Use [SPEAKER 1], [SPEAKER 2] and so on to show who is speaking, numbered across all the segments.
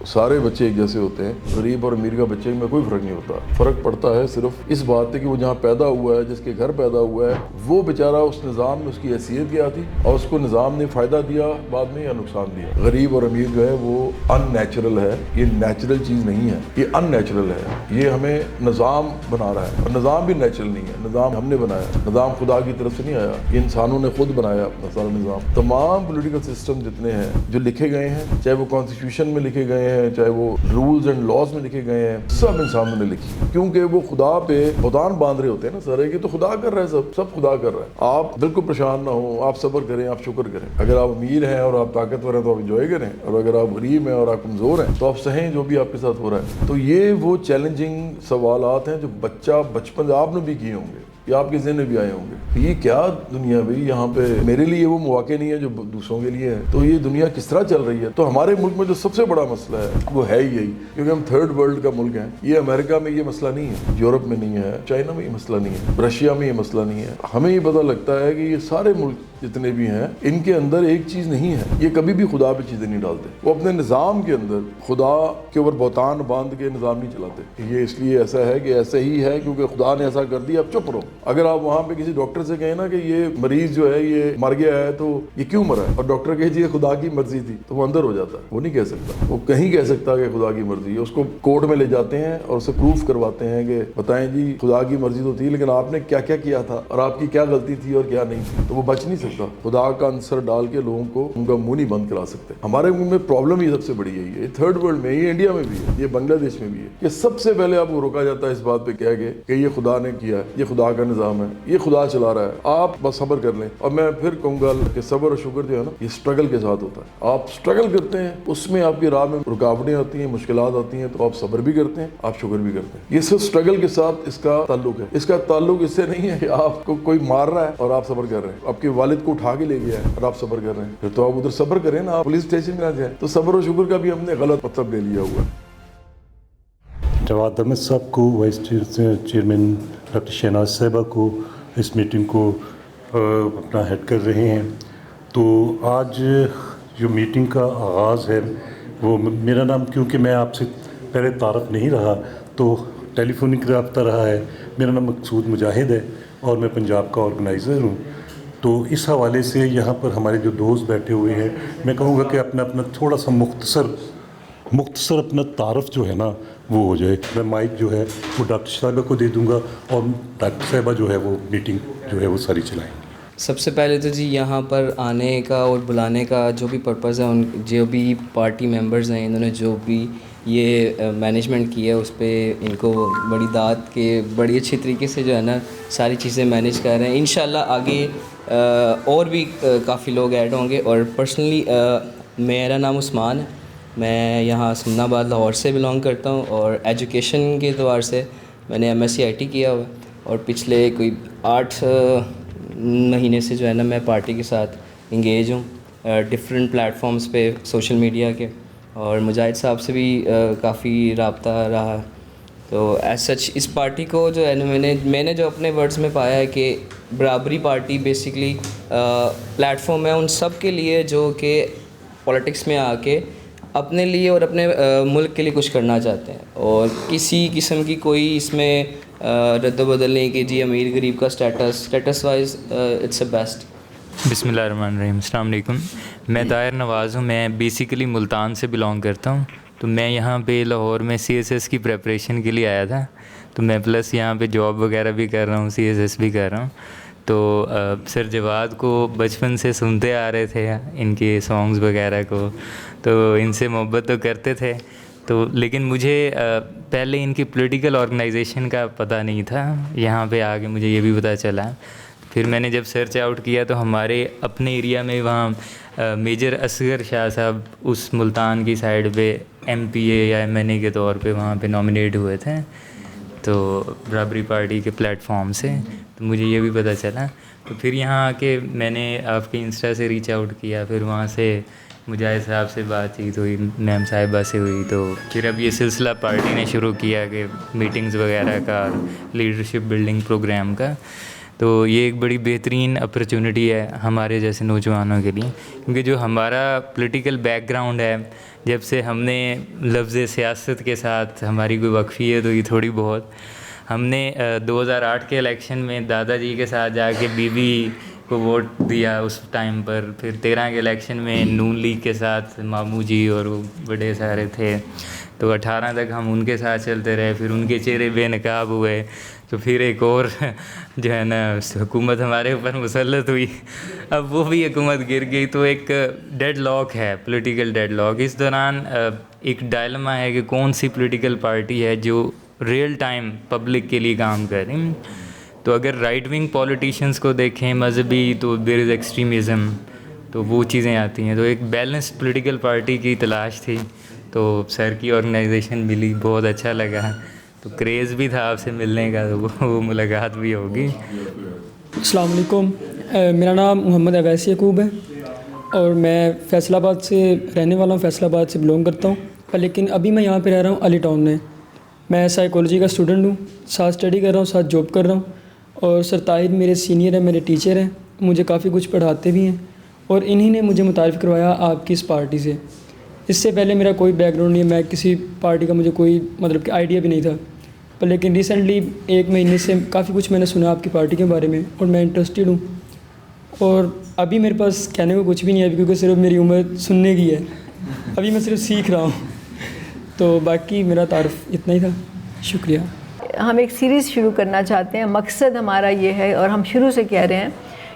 [SPEAKER 1] سارے بچے ایک جیسے ہوتے ہیں. غریب اور امیر کا بچے میں کوئی فرق نہیں ہوتا. فرق پڑتا ہے صرف اس بات پہ کہ وہ جہاں پیدا ہوا ہے, جس کے گھر پیدا ہوا ہے, وہ بیچارہ اس نظام میں اس کی حیثیت کیا تھی اور اس کو نظام نے فائدہ دیا بعد میں یا نقصان دیا. غریب اور امیر جو ہے وہ ان نیچرل ہے, یہ نیچرل چیز نہیں ہے, یہ ان نیچرل ہے. یہ ہمیں نظام بنا رہا ہے اور نظام بھی نیچرل نہیں ہے. نظام ہم نے بنایا, نظام خدا کی طرف سے نہیں آیا, یہ انسانوں نے خود بنایا اپنا سارا نظام. تمام پولیٹیکل سسٹم جتنے ہیں جو لکھے گئے ہیں, چاہے وہ کانسٹیٹیوشن میں لکھے گئے ہیں, چاہے وہ رولز اینڈ لاز میں لکھے گئے ہیں, سب انسانوں نے لکھی, کیونکہ وہ خدا پہ بہتان باندھ رہے ہوتے ہیں نا سارے کہ تو خدا کر رہا ہے, سب خدا کر رہا ہے. آپ بالکل پریشان نہ ہو, آپ صبر کریں, آپ شکر کریں. اگر آپ امیر ہیں اور آپ طاقتور ہیں تو آپ انجوائے کریں, اور اگر آپ غریب ہیں اور آپ کمزور ہیں تو آپ سہیں جو بھی آپ کے ساتھ ہو رہا ہے. تو یہ وہ چیلنجنگ سوالات ہیں جو بچہ بچپن آپ نے بھی کیے ہوں گے یا آپ کے ذہن میں بھی آئے ہوں گے. یہ کیا دنیا بھائی, یہاں پہ میرے لیے وہ مواقع نہیں ہے جو دوسروں کے لیے ہے, تو یہ دنیا کس طرح چل رہی ہے. تو ہمارے ملک میں جو سب سے بڑا مسئلہ ہے وہ ہے یہی, کیونکہ ہم تھرڈ ورلڈ کا ملک ہیں. یہ امریکہ میں یہ مسئلہ نہیں ہے, یورپ میں نہیں ہے, چائنا میں یہ مسئلہ نہیں ہے, رشیا میں یہ مسئلہ نہیں ہے. ہمیں یہ پتہ لگتا ہے کہ یہ سارے ملک جتنے بھی ہیں ان کے اندر ایک چیز نہیں ہے, یہ کبھی بھی خدا پہ چیزیں نہیں ڈالتے. وہ اپنے نظام کے اندر خدا کے اوپر بہتان باندھ کے نظام نہیں چلاتے. یہ اس لیے ایسا ہے کہ ایسے ہی ہے کیونکہ خدا نے ایسا کر دیا, اب چپ رہو. اگر آپ وہاں پہ کسی ڈاکٹر سے کہیں نا کہ یہ مریض جو ہے یہ مر گیا ہے تو یہ کیوں مرا ہے, اور ڈاکٹر کہے جی یہ خدا کی مرضی تھی, تو وہ اندر ہو جاتا ہے. وہ نہیں کہہ سکتا, وہ کہیں کہہ سکتا کہ خدا کی مرضی ہے. اس کو کورٹ میں لے جاتے ہیں اور اسے پروف کرواتے ہیں کہ بتائیں جی خدا کی مرضی تو تھی لیکن آپ نے کیا کیا کیا تھا اور آپ کی کیا غلطی تھی اور کیا نہیں تھی. تو وہ بچ نہیں سکتا. خدا کا عنصر ڈال کے لوگوں کو ان کا منہ نہیں بند کرا سکتے. ہمارے ملک میں پرابلم یہ سب سے بڑی ہے, یہ تھرڈ ورلڈ میں, یہ انڈیا میں بھی ہے, یہ بنگلہ دیش میں بھی ہے, کہ سب سے پہلے آپ کو روکا جاتا ہے اس بات پہ کہہ کے کہ یہ خدا نے کیا ہے, یہ خدا کا نظام ہے, یہ خدا چلا رہا ہے, آپ بس صبر کر لیں. اور میں پھر کہوں گا کہ صبر اور شکر جو ہے نا یہ اسٹرگل کے ساتھ ہوتا ہے. آپ اسٹرگل کرتے ہیں, اس میں آپ کی راہ میں رکاوٹیں آتی ہیں, مشکلات آتی ہیں, تو آپ صبر بھی کرتے ہیں, آپ شکر بھی کرتے ہیں. یہ صرف اسٹرگل کے ساتھ اس کا تعلق ہے. اس کا تعلق اس سے نہیں ہے کہ آپ کو کوئی مار رہا ہے اور آپ صبر کر رہے ہیں, آپ کے والد کو اٹھا کے لے گیا ہے اور آپ صبر کر رہے ہیں, پھر تو آپ ادھر صبر کریں نا, آپ پولیس اسٹیشن میں آ جائیں. تو صبر اور شکر کا بھی ہم نے غلط مطلب لے لیا ہوا ہے.
[SPEAKER 2] جواد احمد صاحب کو, وائس چیئرمین ڈاکٹر شہناز صاحبہ کو اس میٹنگ کو اپنا ہیڈ کر رہے ہیں. تو آج جو میٹنگ کا آغاز ہے وہ میرا نام, کیونکہ میں آپ سے پہلے تعارف نہیں رہا تو ٹیلی فونک رابطہ رہا ہے. میرا نام مقصود مجاہد ہے اور میں پنجاب کا آرگنائزر ہوں. تو اس حوالے سے یہاں پر ہمارے جو دوست بیٹھے ہوئے ہیں, میں کہوں گا کہ اپنا تھوڑا سا مختصر اپنا تعارف جو ہے نا وہ ہو جائے. میں مائک جو ہے وہ ڈاکٹر صاحبہ کو دے دوں گا اور ڈاکٹر صاحبہ جو ہے وہ میٹنگ جو ہے وہ ساری چلائیں گے.
[SPEAKER 3] سب سے پہلے تو جی یہاں پر آنے کا اور بلانے کا جو بھی پرپز ہے, ان جو بھی پارٹی ممبرز ہیں انہوں نے جو بھی یہ مینجمنٹ کی ہے اس پہ ان کو بڑی داد کے بڑی اچھی طریقے سے جو ہے نا ساری چیزیں مینیج کر رہے ہیں. انشاءاللہ آگے اور بھی کافی لوگ ایڈ ہوں گے. اور پرسنلی میرا نام عثمان ہے, میں یہاں سمنا آباد لاہور سے بلانگ کرتا ہوں, اور ایجوکیشن کے اعتبار سے میں نے MSc IT کیا ہوا ہے, اور پچھلے کوئی 8 مہینے سے جو ہے نا میں پارٹی کے ساتھ انگیج ہوں ڈفرینٹ پلیٹفارمز پہ سوشل میڈیا کے, اور مجاہد صاحب سے بھی کافی رابطہ رہا. تو ایز سچ اس پارٹی کو جو ہے نا میں نے جو اپنے ورڈز میں پایا ہے کہ برابری پارٹی بیسکلی پلیٹفارم ہے ان سب کے لیے جو کہ پولیٹکس میں آ کے اپنے لیے اور اپنے ملک کے لیے کچھ کرنا چاہتے ہیں, اور کسی قسم کی کوئی اس میں رد و بدل نہیں کہ جی امیر غریب کا status wise it's a best.
[SPEAKER 4] بسم اللہ الرحمن الرحیم. السلام علیکم. میں طاہر نواز ہوں. میں بیسیکلی ملتان سے بلانگ کرتا ہوں. تو میں یہاں پہ لاہور میں CSS کی پریپریشن کے لیے آیا تھا. تو میں پلس یہاں پہ جاب وغیرہ بھی کر رہا ہوں, CSS بھی کر رہا ہوں. تو سر جواد کو بچپن سے سنتے آ رہے تھے ان کے سانگز وغیرہ کو, تو ان سے محبت تو کرتے تھے. تو لیکن مجھے پہلے ان کی پولیٹیکل آرگنائزیشن کا پتہ نہیں تھا. یہاں پہ آ کے مجھے یہ بھی پتہ چلا. پھر میں نے جب سرچ آؤٹ کیا تو ہمارے اپنے ایریا میں وہاں میجر اصغر شاہ صاحب اس ملتان کی سائڈ پہ MPA یا MNA کے طور پہ وہاں پہ نامنیٹ ہوئے تھے, تو برابری پارٹی کے پلیٹ فارم سے. تو مجھے یہ بھی پتہ چلا. تو پھر یہاں آ کے میں نے آپ کے انسٹا سے ریچ آؤٹ کیا, پھر وہاں سے مجاہد صاحب سے بات چیت ہوئی, میم صاحبہ سے ہوئی. تو پھر اب یہ سلسلہ پارٹی نے شروع کیا کہ میٹنگز وغیرہ کا, لیڈرشپ بلڈنگ پروگرام کا. تو یہ ایک بڑی بہترین اپرچونٹی ہے ہمارے جیسے نوجوانوں کے لیے, کیونکہ جو ہمارا پولیٹیکل بیک گراؤنڈ ہے جب سے ہم نے لفظ سیاست کے ساتھ ہماری کوئی وقفیت ہوئی تھوڑی بہت، ہم نے 2008 کے الیکشن میں دادا جی کے ساتھ جا کے بی بی کو ووٹ دیا اس ٹائم پر، پھر 13 کے الیکشن میں نون لیگ کے ساتھ ماموں جی اور وہ بڑے سارے تھے، تو 18 تک ہم ان کے ساتھ چلتے رہے، پھر ان کے چہرے بے نقاب ہوئے، تو پھر ایک اور جو ہے نا حکومت ہمارے اوپر مسلط ہوئی، اب وہ بھی حکومت گر گئی، تو ایک ڈیڈ لاک ہے، پولیٹیکل ڈیڈ لاک۔ اس دوران ایک ڈائلما ہے کہ کون سی پولیٹیکل پارٹی ہے جو ریئل ٹائم پبلک کے لیے کام کریں۔ تو اگر رائٹ ونگ پولیٹیشینس کو دیکھیں مذہبی، تو دیر از ایکسٹریمزم، تو وہ چیزیں آتی ہیں، تو ایک بیلنسڈ پولیٹیکل پارٹی کی تلاش تھی، تو سر کی آرگنائزیشن ملی، بہت اچھا لگا، تو کریز بھی تھا آپ سے ملنے کا، تو وہ ملاقات بھی ہوگی۔
[SPEAKER 5] السلام علیکم، میرا نام محمد اویس یعقوب ہے اور میں فیصل آباد سے رہنے والا ہوں، فیصل آباد سے بلونگ کرتا ہوں، لیکن ابھی میں یہاں پہ رہ رہا ہوں علی ٹاؤن میں۔ میں سائیکالوجی کا اسٹوڈنٹ ہوں، ساتھ اسٹڈی کر رہا ہوں، ساتھ جاب کر رہا ہوں، اور سر طاہر میرے سینئر ہیں، میرے ٹیچر ہیں، مجھے کافی کچھ پڑھاتے بھی ہیں، اور انہی نے مجھے متعارف کروایا آپ کی اس پارٹی سے۔ اس سے پہلے میرا کوئی بیک گراؤنڈ نہیں ہے، میں کسی پارٹی کا مجھے کوئی مطلب کہ آئیڈیا بھی نہیں تھا، پر لیکن ریسنٹلی 1 مہینے سے کافی کچھ میں نے سنا آپ کی پارٹی کے بارے میں، اور میں انٹرسٹیڈ ہوں، اور ابھی میرے پاس کہنے کو کچھ بھی نہیں ہے کیونکہ صرف میری عمر سننے کی ہے، ابھی میں صرف سیکھ رہا ہوں، تو باقی میرا تعارف اتنا ہی تھا، شکریہ۔
[SPEAKER 6] ہم ایک سیریز شروع کرنا چاہتے ہیں، مقصد ہمارا یہ ہے اور ہم شروع سے کہہ رہے ہیں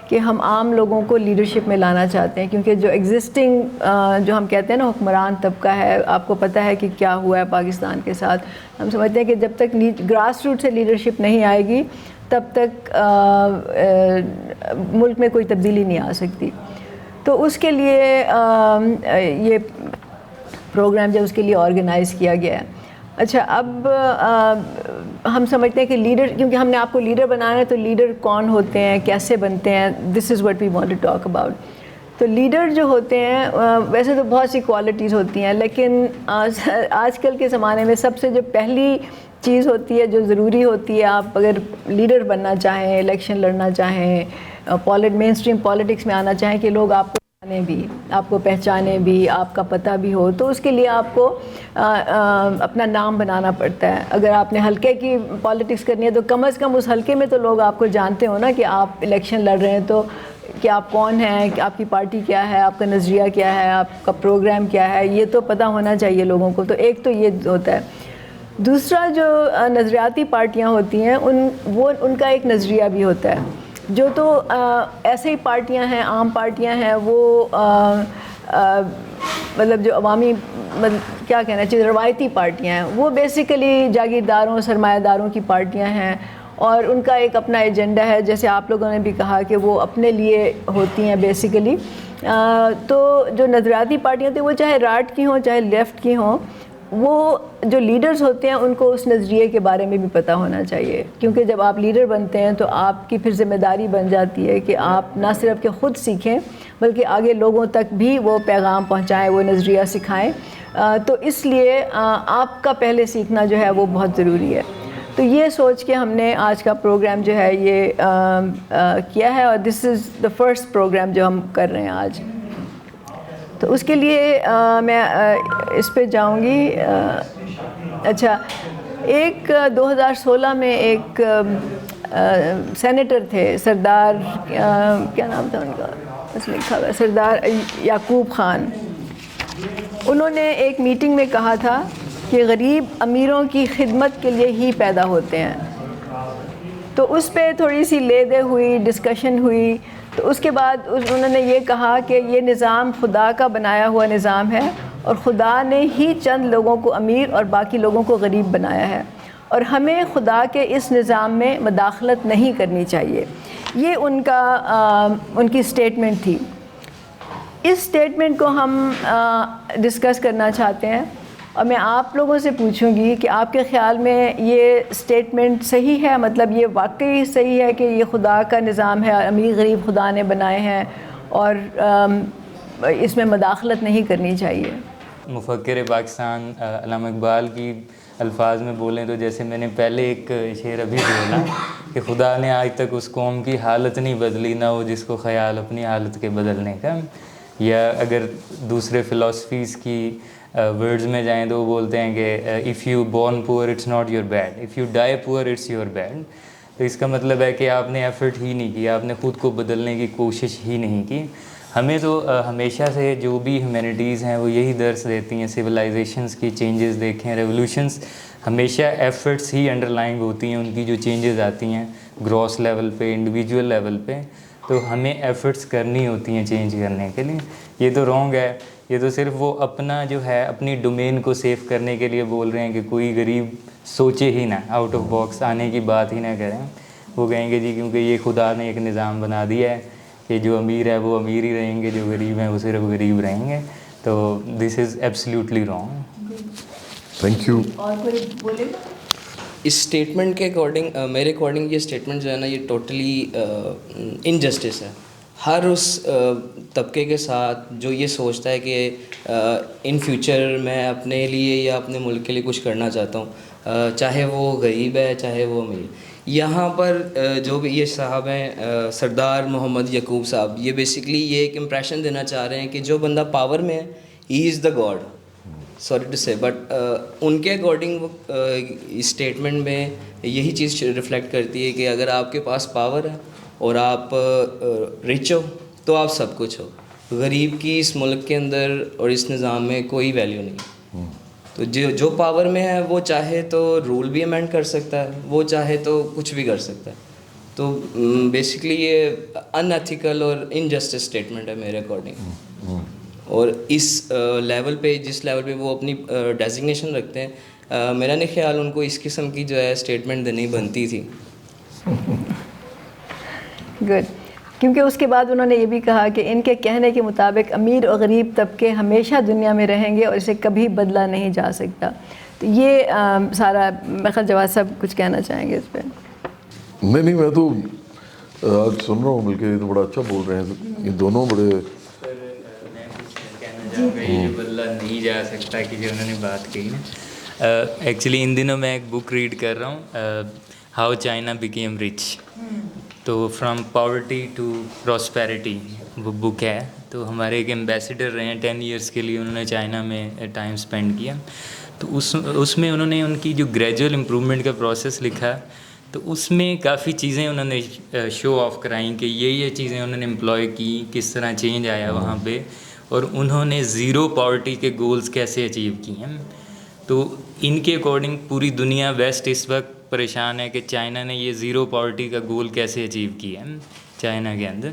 [SPEAKER 6] کہ ہم عام لوگوں کو لیڈرشپ میں لانا چاہتے ہیں، کیونکہ جو ایگزسٹنگ جو ہم کہتے ہیں نا حکمران طبقہ ہے، آپ کو پتہ ہے کہ کیا ہوا ہے پاکستان کے ساتھ، ہم سمجھتے ہیں کہ جب تک گراس روٹ سے لیڈرشپ نہیں آئے گی تب تک ملک میں کوئی تبدیلی نہیں آ سکتی۔ تو اس کے لیے یہ پروگرام جو اس کے لیے آرگنائز کیا گیا ہے۔ اچھا، اب ہم سمجھتے ہیں کہ لیڈر، کیونکہ ہم نے آپ کو لیڈر بنانا ہے، تو لیڈر کون ہوتے ہیں، کیسے بنتے ہیں، this is what we want to talk about. تو لیڈر جو ہوتے ہیں ویسے تو بہت سی کوالٹیز ہوتی ہیں، لیکن آج کل کے زمانے میں سب سے جو پہلی چیز ہوتی ہے، جو ضروری ہوتی ہے، آپ اگر لیڈر بننا چاہیں، الیکشن لڑنا چاہیں، مین اسٹریم پالیٹکس میں آنا چاہیں کہ لوگ آپ کو جانے بھی، آپ کو پہچانے بھی، آپ کا پتہ بھی ہو، تو اس کے لیے آپ کو اپنا نام بنانا پڑتا ہے۔ اگر آپ نے حلقے کی پالیٹکس کرنی ہے تو کم از کم اس حلقے میں تو لوگ آپ کو جانتے ہو نا، کہ آپ الیکشن لڑ رہے ہیں، تو کہ آپ کون ہیں، کہ آپ کی پارٹی کیا ہے، آپ کا نظریہ کیا ہے، آپ کا پروگرام کیا ہے، یہ تو پتہ ہونا چاہیے لوگوں کو۔ تو ایک تو یہ ہوتا ہے۔ دوسرا، جو نظریاتی پارٹیاں ہوتی ہیں ان کا ایک نظریہ بھی ہوتا ہے، جو تو ایسے ہی پارٹیاں ہیں، عام پارٹیاں ہیں، وہ مطلب جو عوامی کیا کہنا چاہیے، روایتی پارٹیاں ہیں، وہ بیسیکلی جاگیرداروں، سرمایہ داروں کی پارٹیاں ہیں، اور ان کا ایک اپنا ایجنڈا ہے، جیسے آپ لوگوں نے بھی کہا کہ وہ اپنے لیے ہوتی ہیں بیسیکلی۔ تو جو نظریاتی پارٹیاں تھیں، وہ چاہے رائٹ کی ہوں چاہے لیفٹ کی ہوں، وہ جو لیڈرز ہوتے ہیں ان کو اس نظریے کے بارے میں بھی پتہ ہونا چاہیے، کیونکہ جب آپ لیڈر بنتے ہیں تو آپ کی پھر ذمہ داری بن جاتی ہے کہ آپ نہ صرف کہ خود سیکھیں بلکہ آگے لوگوں تک بھی وہ پیغام پہنچائیں، وہ نظریہ سکھائیں۔ تو اس لیے آپ کا پہلے سیکھنا جو ہے وہ بہت ضروری ہے۔ تو یہ سوچ کے ہم نے آج کا پروگرام جو ہے یہ کیا ہے، اور دس از دا فرسٹ پروگرام جو ہم کر رہے ہیں آج۔ تو اس کے لیے میں اس پہ جاؤں گی۔ اچھا، ایک 2016 میں ایک سینیٹر تھے، سردار کیا نام تھا ان کا، اس میں لکھا ہوا سردار یعقوب خان، انہوں نے ایک میٹنگ میں کہا تھا کہ غریب امیروں کی خدمت کے لیے ہی پیدا ہوتے ہیں۔ تو اس پہ تھوڑی سی لے دے ہوئی، ڈسکشن ہوئی، تو اس کے بعد انہوں نے یہ کہا کہ یہ نظام خدا کا بنایا ہوا نظام ہے، اور خدا نے ہی چند لوگوں کو امیر اور باقی لوگوں کو غریب بنایا ہے، اور ہمیں خدا کے اس نظام میں مداخلت نہیں کرنی چاہیے۔ یہ ان کی سٹیٹمنٹ تھی۔ اس سٹیٹمنٹ کو ہم ڈسکس کرنا چاہتے ہیں، اور میں آپ لوگوں سے پوچھوں گی کہ آپ کے خیال میں یہ سٹیٹمنٹ صحیح ہے، مطلب یہ واقعی صحیح ہے کہ یہ خدا کا نظام ہے، امیر غریب خدا نے بنائے ہیں، اور اس میں مداخلت نہیں کرنی چاہیے؟
[SPEAKER 4] مفکر پاکستان علامہ اقبال کی الفاظ میں بولیں تو جیسے میں نے پہلے ایک شعر ابھی بولا کہ خدا نے آج تک اس قوم کی حالت نہیں بدلی، نہ وہ جس کو خیال اپنی حالت کے بدلنے کا، یا اگر دوسرے فلاسفیز کی ورڈز میں جائیں تو وہ بولتے ہیں کہ if you born poor it's not your bad, if you die poor it's your bed. تو اس کا مطلب ہے کہ آپ نے ایفرٹ ہی نہیں کیا, آپ نے خود کو بدلنے کی کوشش ہی نہیں کی. ہمیں تو ہمیشہ سے جو بھی ہیومینٹیز ہیں وہ یہی درس دیتی ہیں, سویلائزیشنس کی چینجز دیکھیں, ریولوشنس ہمیشہ ایفرٹس ہی انڈر لائنگ ہوتی ہیں, ان کی جو چینجز آتی ہیں گراس لیول پہ, انڈیویجول لیول پہ, تو ہمیں ایفرٹس کرنی ہوتی ہیں چینج کرنے کے لیے. یہ تو رانگ ہے, یہ تو صرف وہ اپنا جو ہے اپنی ڈومین کو سیو کرنے کے لیے بول رہے ہیں کہ کوئی غریب سوچے ہی نہ, آؤٹ آف باکس آنے کی بات ہی نہ کریں. وہ کہیں گے جی کیونکہ یہ خدا نے ایک نظام بنا دیا ہے کہ جو امیر ہے وہ امیر ہی رہیں گے, جو غریب ہیں وہ صرف غریب رہیں گے. تو this is absolutely wrong.
[SPEAKER 1] Thank you.
[SPEAKER 6] اور کوئی بولے گا؟
[SPEAKER 3] اس اسٹیٹمنٹ کے اکارڈنگ, میرے اکارڈنگ یہ اسٹیٹمنٹ جو ہے نا یہ ٹوٹلی انجسٹس ہے. ہر اس طبقے کے ساتھ جو یہ سوچتا ہے کہ ان فیوچر میں اپنے لیے یا اپنے ملک کے لیے کچھ کرنا چاہتا ہوں, چاہے وہ غریب ہے چاہے وہ امیر. یہاں پر جو بھی یہ صاحب ہیں سردار محمد یعقوب صاحب, یہ بیسکلی یہ ایک امپریشن دینا چاہ رہے ہیں کہ جو بندہ پاور میں ہے ہی از دا گاڈ, سوری ٹو سے, بٹ ان کے اکارڈنگ اسٹیٹمنٹ میں یہی چیز ریفلیکٹ کرتی ہے کہ اگر آپ کے پاس پاور ہے اور آپ رچ ہو تو آپ سب کچھ ہو. غریب کی اس ملک کے اندر اور اس نظام میں کوئی ویلیو نہیں. تو جو پاور میں ہے وہ چاہے تو رول بھی امینڈ کر سکتا ہے, وہ چاہے تو کچھ بھی کر سکتا ہے. تو بیسکلی یہ ان ایتھیکل اور انجسٹس اسٹیٹمنٹ ہے میرے اکارڈنگ. اور اس لیول پہ, جس لیول پہ وہ اپنی ڈیزگنیشن رکھتے ہیں, میرا نہیں خیال ان کو اس قسم کی جو ہے اسٹیٹمنٹ دینی بنتی تھی.
[SPEAKER 6] گڈ. کیونکہ اس کے بعد انہوں نے یہ بھی کہا کہ ان کے کہنے کے مطابق امیر اور غریب طبقے ہمیشہ دنیا میں رہیں گے اور اسے کبھی بدلا نہیں جا سکتا. تو یہ سارا میں خیال جواد صاحب کچھ کہنا چاہیں گے اس پہ؟
[SPEAKER 1] نہیں, میں تو آج سن رہا ہوں, بلکہ یہ تو بڑا اچھا بول رہے ہیں یہ دونوں. بڑے
[SPEAKER 4] میں کچھ کہنا چاہوں گا, یہ جو بدلا نہیں جا سکتا کہ جو انہوں نے بات کہی نا, ایکچولی ان دنوں میں ایک بک ریڈ کر رہا ہوں, ہاؤ چائنا بیکیم رچ. تو فرام پاورٹی ٹو پراسپیرٹی وہ بک ہے. تو ہمارے ایک ایمبیسیڈر رہے ہیں 10 ایئرس کے لیے, انہوں نے چائنا میں ٹائم اسپینڈ کیا. تو اس میں انہوں نے ان کی جو گریجول امپرومنٹ کا پروسیس لکھا, تو اس میں کافی چیزیں انہوں نے شو آف کرائیں کہ یہ چیزیں انہوں نے امپلائی کی, کس طرح چینج آیا وہاں پہ, اور انہوں نے زیرو پاورٹی کے گولز کیسے اچیو کیے ہیں. تو ان کے اکارڈنگ پوری دنیا ویسٹ اس وقت پریشان ہے کہ چائنا نے یہ زیرو پاورٹی کا گول کیسے اچیو کیا ہے چائنا کے اندر.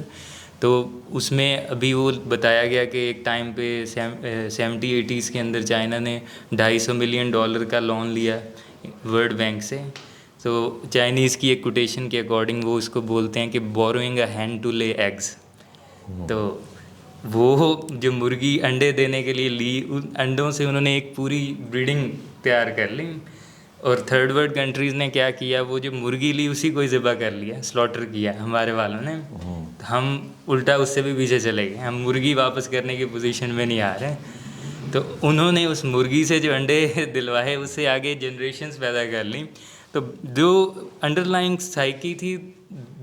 [SPEAKER 4] تو اس میں ابھی وہ بتایا گیا کہ ایک ٹائم پہ 70-80s کے اندر چائنا نے $250 ملین کا لون لیا ورلڈ بینک سے. تو چائنیز کی ایک کوٹیشن کے اکارڈنگ وہ اس کو بولتے ہیں کہ بوروئنگ اے ہین ٹو لے ایگز. تو وہ جو مرغی انڈے دینے کے لیے لی, ان انڈوں سے انہوں نے ایک پوری بریڈنگ تیار کر لی. اور تھرڈ ورلڈ کنٹریز نے کیا کیا, وہ جو مرغی لی اسی کو ہی ذبح کر لیا, سلاٹر کیا ہمارے والوں نے. ہم الٹا اس سے بھی پیچھے چلے گئے, ہم مرغی واپس کرنے کی پوزیشن میں نہیں آ رہے. تو انہوں نے اس مرغی سے جو انڈے دلوائے اس سے آگے جنریشنز پیدا کر لیں. تو جو انڈر لائنگ سائیکی تھی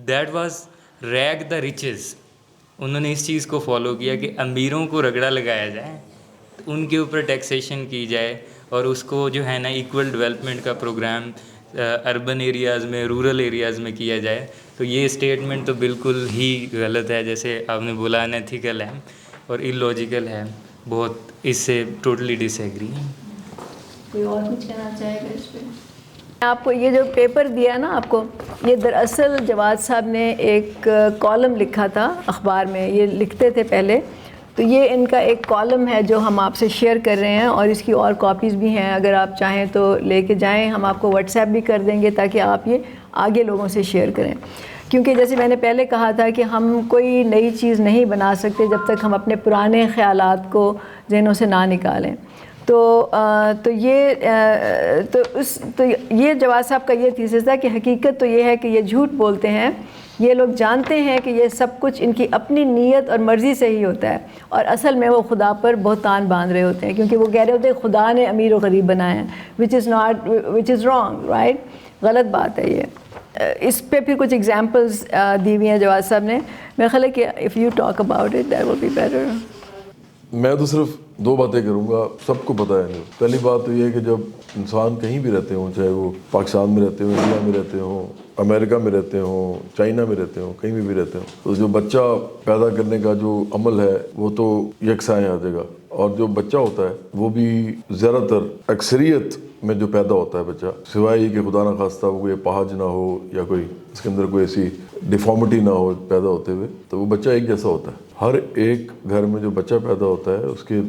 [SPEAKER 4] that was rag the reaches. انہوں نے اس چیز کو فالو کیا کہ امیروں کو رگڑا لگایا جائے, ان کے اوپر ٹیکسیشن کی جائے, اور اس کو جو ہے نا ایکول ڈیولپمنٹ کا پروگرام اربن ایریاز میں, رورل ایریاز میں کیا جائے. تو یہ اسٹیٹمنٹ تو بالکل ہی غلط ہے, جیسے آپ نے بولا, انیتھیکل ہے اور ان لاجیکل ہے بہت. اس سے ٹوٹلی ڈس ایگری.
[SPEAKER 6] کوئی اور کچھ کہنا چاہے گا اس پہ؟ آپ کو یہ جو پیپر دیا نا آپ کو, یہ دراصل جواد صاحب نے ایک کالم لکھا تھا اخبار میں, یہ لکھتے تھے پہلے. تو یہ ان کا ایک کالم ہے جو ہم آپ سے شیئر کر رہے ہیں, اور اس کی اور کاپیز بھی ہیں, اگر آپ چاہیں تو لے کے جائیں. ہم آپ کو واٹس ایپ بھی کر دیں گے تاکہ آپ یہ آگے لوگوں سے شیئر کریں. کیونکہ جیسے میں نے پہلے کہا تھا کہ ہم کوئی نئی چیز نہیں بنا سکتے جب تک ہم اپنے پرانے خیالات کو ذہنوں سے نہ نکالیں. تو یہ جواد صاحب کا یہ تھیسس تھا کہ حقیقت تو یہ ہے کہ یہ جھوٹ بولتے ہیں. یہ لوگ جانتے ہیں کہ یہ سب کچھ ان کی اپنی نیت اور مرضی سے ہی ہوتا ہے, اور اصل میں وہ خدا پر بہتان باندھ رہے ہوتے ہیں, کیونکہ وہ کہہ رہے ہوتے ہیں خدا نے امیر و غریب بنائے ہیں, وچ از رانگ, رائٹ, غلط بات ہے یہ. اس پہ پھر کچھ ایگزامپلز دی ہوئی ہیں جواد صاحب نے. میرا خیال ہے کہ if you talk about it that will be better.
[SPEAKER 1] میں تو صرف 2 باتیں کروں گا, سب کو پتہ ہے. پہلی بات تو یہ ہے کہ جب انسان کہیں بھی رہتے ہوں, چاہے وہ پاکستان میں رہتے ہوں, انڈیا میں رہتے ہوں, امریکہ میں رہتے ہوں, چائنا میں رہتے ہوں, کہیں بھی رہتے ہوں, تو جو بچہ پیدا کرنے کا جو عمل ہے وہ تو یکساں آ جائے گا. اور جو بچہ ہوتا ہے وہ بھی زیادہ تر اکثریت میں جو پیدا ہوتا ہے بچہ, سوائے یہ کہ خدا نہ خواستہ وہ کوئی اپاہج نہ ہو یا کوئی اس کے اندر کوئی ایسی ڈیفارمٹی نہ ہو پیدا ہوتے ہوئے, تو وہ بچہ ایک جیسا ہوتا ہے. ہر ایک گھر میں جو بچہ پیدا ہوتا ہے اس کے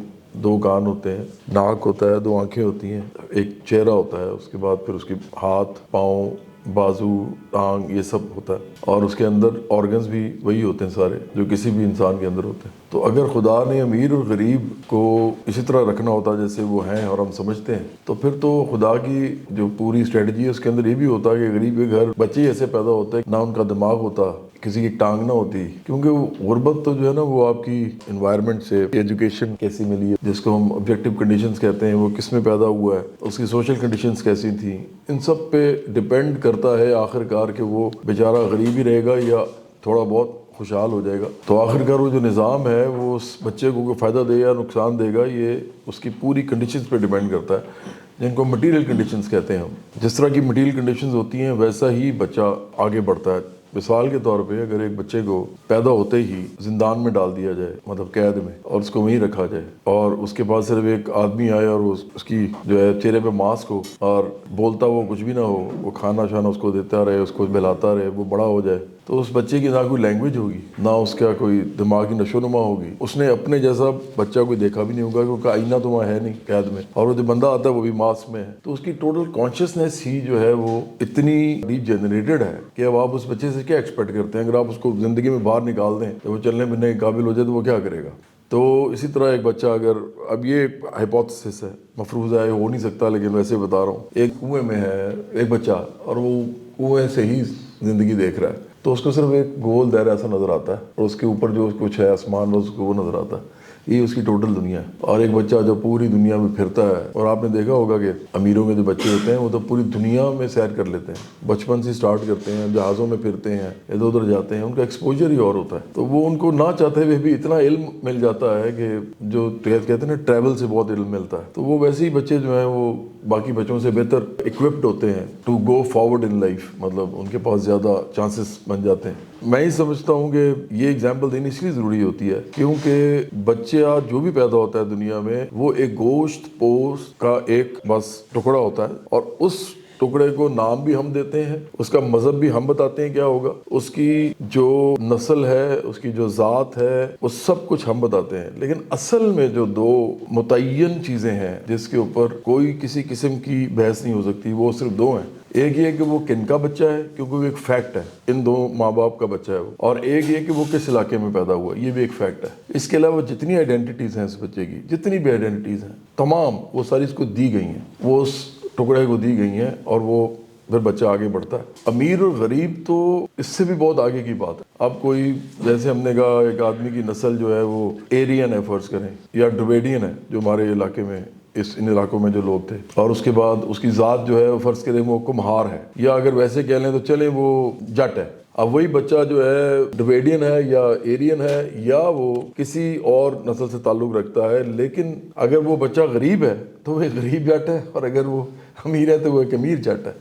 [SPEAKER 1] 2 کان ہوتے ہیں, ناک ہوتا ہے, 2 آنکھیں ہوتی ہیں, ایک چہرہ ہوتا ہے, اس کے بعد پھر اس کے ہاتھ, پاؤں, بازو, ٹانگ, یہ سب ہوتا ہے. اور اس کے اندر آرگنز بھی وہی ہوتے ہیں سارے جو کسی بھی انسان کے اندر ہوتے ہیں. تو اگر خدا نے امیر اور غریب کو اسی طرح رکھنا ہوتا جیسے وہ ہیں اور ہم سمجھتے ہیں, تو پھر تو خدا کی جو پوری اسٹریٹجی ہے اس کے اندر یہ بھی ہوتا ہے کہ غریب کے گھر بچے ایسے پیدا ہوتے ہیں, نہ ان کا دماغ ہوتا, کسی کی ٹانگ نہ ہوتی, کیونکہ وہ غربت تو جو ہے نا وہ آپ کی انوائرمنٹ سے, ایجوکیشن کیسی ملی ہے جس کو ہم آبجیکٹیو کنڈیشنز کہتے ہیں, وہ کس میں پیدا ہوا ہے, اس کی سوشل کنڈیشنز کیسی تھیں, ان سب پہ ڈپینڈ کرتا ہے آخر کار کہ وہ بیچارہ غریب ہی رہے گا یا تھوڑا بہت خوشحال ہو جائے گا. تو آخر کار وہ جو نظام ہے وہ اس بچے کو کوئی فائدہ دے یا نقصان دے گا, یہ اس کی پوری کنڈیشنز پہ ڈپینڈ کرتا ہے, جن کو مٹیریل کنڈیشنز کہتے ہیں ہم. جس طرح کی مٹیریل کنڈیشنز ہوتی ہیں ویسا ہی بچہ آگے بڑھتا ہے. مثال کے طور پہ اگر ایک بچے کو پیدا ہوتے ہی زندان میں ڈال دیا جائے, مطلب قید میں, اور اس کو وہیں رکھا جائے, اور اس کے پاس صرف ایک آدمی آئے اور اس کی جو ہے چہرے پہ ماسک ہو اور بولتا وہ کچھ بھی نہ ہو, وہ کھانا شانا اس کو دیتا رہے, اس کو بہلاتا رہے, وہ بڑا ہو جائے, تو اس بچے کی نہ کوئی لینگویج ہوگی, نہ اس کا کوئی دماغی نشو نما ہوگی. اس نے اپنے جیسا بچہ کوئی دیکھا بھی نہیں ہوگا کیونکہ آئینہ تو وہاں ہے نہیں قید میں, اور وہ جو بندہ آتا ہے وہ بھی ماسک میں ہے. تو اس کی ٹوٹل کانشیسنیس ہی جو ہے وہ اتنی ڈی جنریٹڈ ہے کہ اب آپ اس بچے سے کیا ایکسپیکٹ کرتے ہیں. اگر آپ اس کو زندگی میں باہر نکال دیں تو وہ چلنے پھرنے کے قابل ہو جائے تو وہ کیا کرے گا. تو اسی طرح ایک بچہ اگر, اب یہ ہائپوتھسس ہے, مفروضہ ہے, ہو نہیں سکتا, لیکن ویسے بتا رہا ہوں, ایک کنویں میں ہے ایک بچہ اور وہ کنویں سے ہی زندگی دیکھ رہا ہے, تو اس کو صرف ایک گول دائرہ ایسا نظر آتا ہے اور اس کے اوپر جو کچھ ہے آسمان اس کو وہ نظر آتا ہے. یہ اس کی ٹوٹل دنیا ہے. اور ایک بچہ جو پوری دنیا میں پھرتا ہے, اور آپ نے دیکھا ہوگا کہ امیروں کے جو بچے ہوتے ہیں وہ تو پوری دنیا میں سیر کر لیتے ہیں, بچپن سے سٹارٹ کرتے ہیں, جہازوں میں پھرتے ہیں, ادھر ادھر جاتے ہیں, ان کا ایکسپوجر ہی اور ہوتا ہے. تو وہ ان کو نہ چاہتے ہوئے بھی اتنا علم مل جاتا ہے کہ جو کہتے ہیں نا ٹریول سے بہت علم ملتا ہے. تو وہ ویسے ہی بچے جو ہیں وہ باقی بچوں سے بہتر اکوپڈ ہوتے ہیں to go forward in life, مطلب ان کے پاس زیادہ چانسز بن جاتے ہیں. میں ہی سمجھتا ہوں کہ یہ اگزامپل دینی اس لیے ضروری ہوتی ہے کیونکہ بچہ جو بھی پیدا ہوتا ہے دنیا میں وہ ایک گوشت پوست کا ایک بس ٹکڑا ہوتا ہے, اور اس ٹکڑے کو نام بھی ہم دیتے ہیں, اس کا مذہب بھی ہم بتاتے ہیں کیا ہوگا, اس کی جو نسل ہے, اس کی جو ذات ہے, وہ سب کچھ ہم بتاتے ہیں. لیکن اصل میں جو 2 متعین چیزیں ہیں جس کے اوپر کوئی کسی قسم کی بحث نہیں ہو سکتی, وہ صرف 2 ہیں. ایک یہ کہ وہ کن کا بچہ ہے, کیونکہ وہ ایک فیکٹ ہے, ان 2 ماں باپ کا بچہ ہے وہ, اور ایک یہ کہ وہ کس علاقے میں پیدا ہوا, یہ بھی ایک فیکٹ ہے. اس کے علاوہ جتنی آئیڈینٹیز ہیں اس بچے کی, جتنی بھی آئیڈینٹیز ہیں تمام وہ ساری اس کو دی گئی ہیں, وہ اس ٹکڑے کو دی گئی ہیں, اور وہ پھر بچہ آگے بڑھتا ہے. امیر اور غریب تو اس سے بھی بہت آگے کی بات ہے. اب کوئی جیسے ہم نے کہا ایک آدمی کی نسل جو ہے وہ ایرین ہے فرض کریں, یا ڈرویڈین ہے جو ہمارے علاقے میں ان علاقوں میں جو لوگ تھے, اور اس کے بعد اس کی ذات جو ہے وہ فرض کریں وہ کمہار ہے, یا اگر ویسے کہہ لیں تو چلیں وہ جٹ ہے. اب وہی بچہ جو ہے ڈویڈین ہے یا ایرین ہے یا وہ کسی اور نسل سے تعلق رکھتا ہے, لیکن اگر وہ بچہ غریب ہے تو وہ ایک غریب جٹ ہے, اور اگر وہ امیر ہے تو وہ ایک امیر جٹ ہے.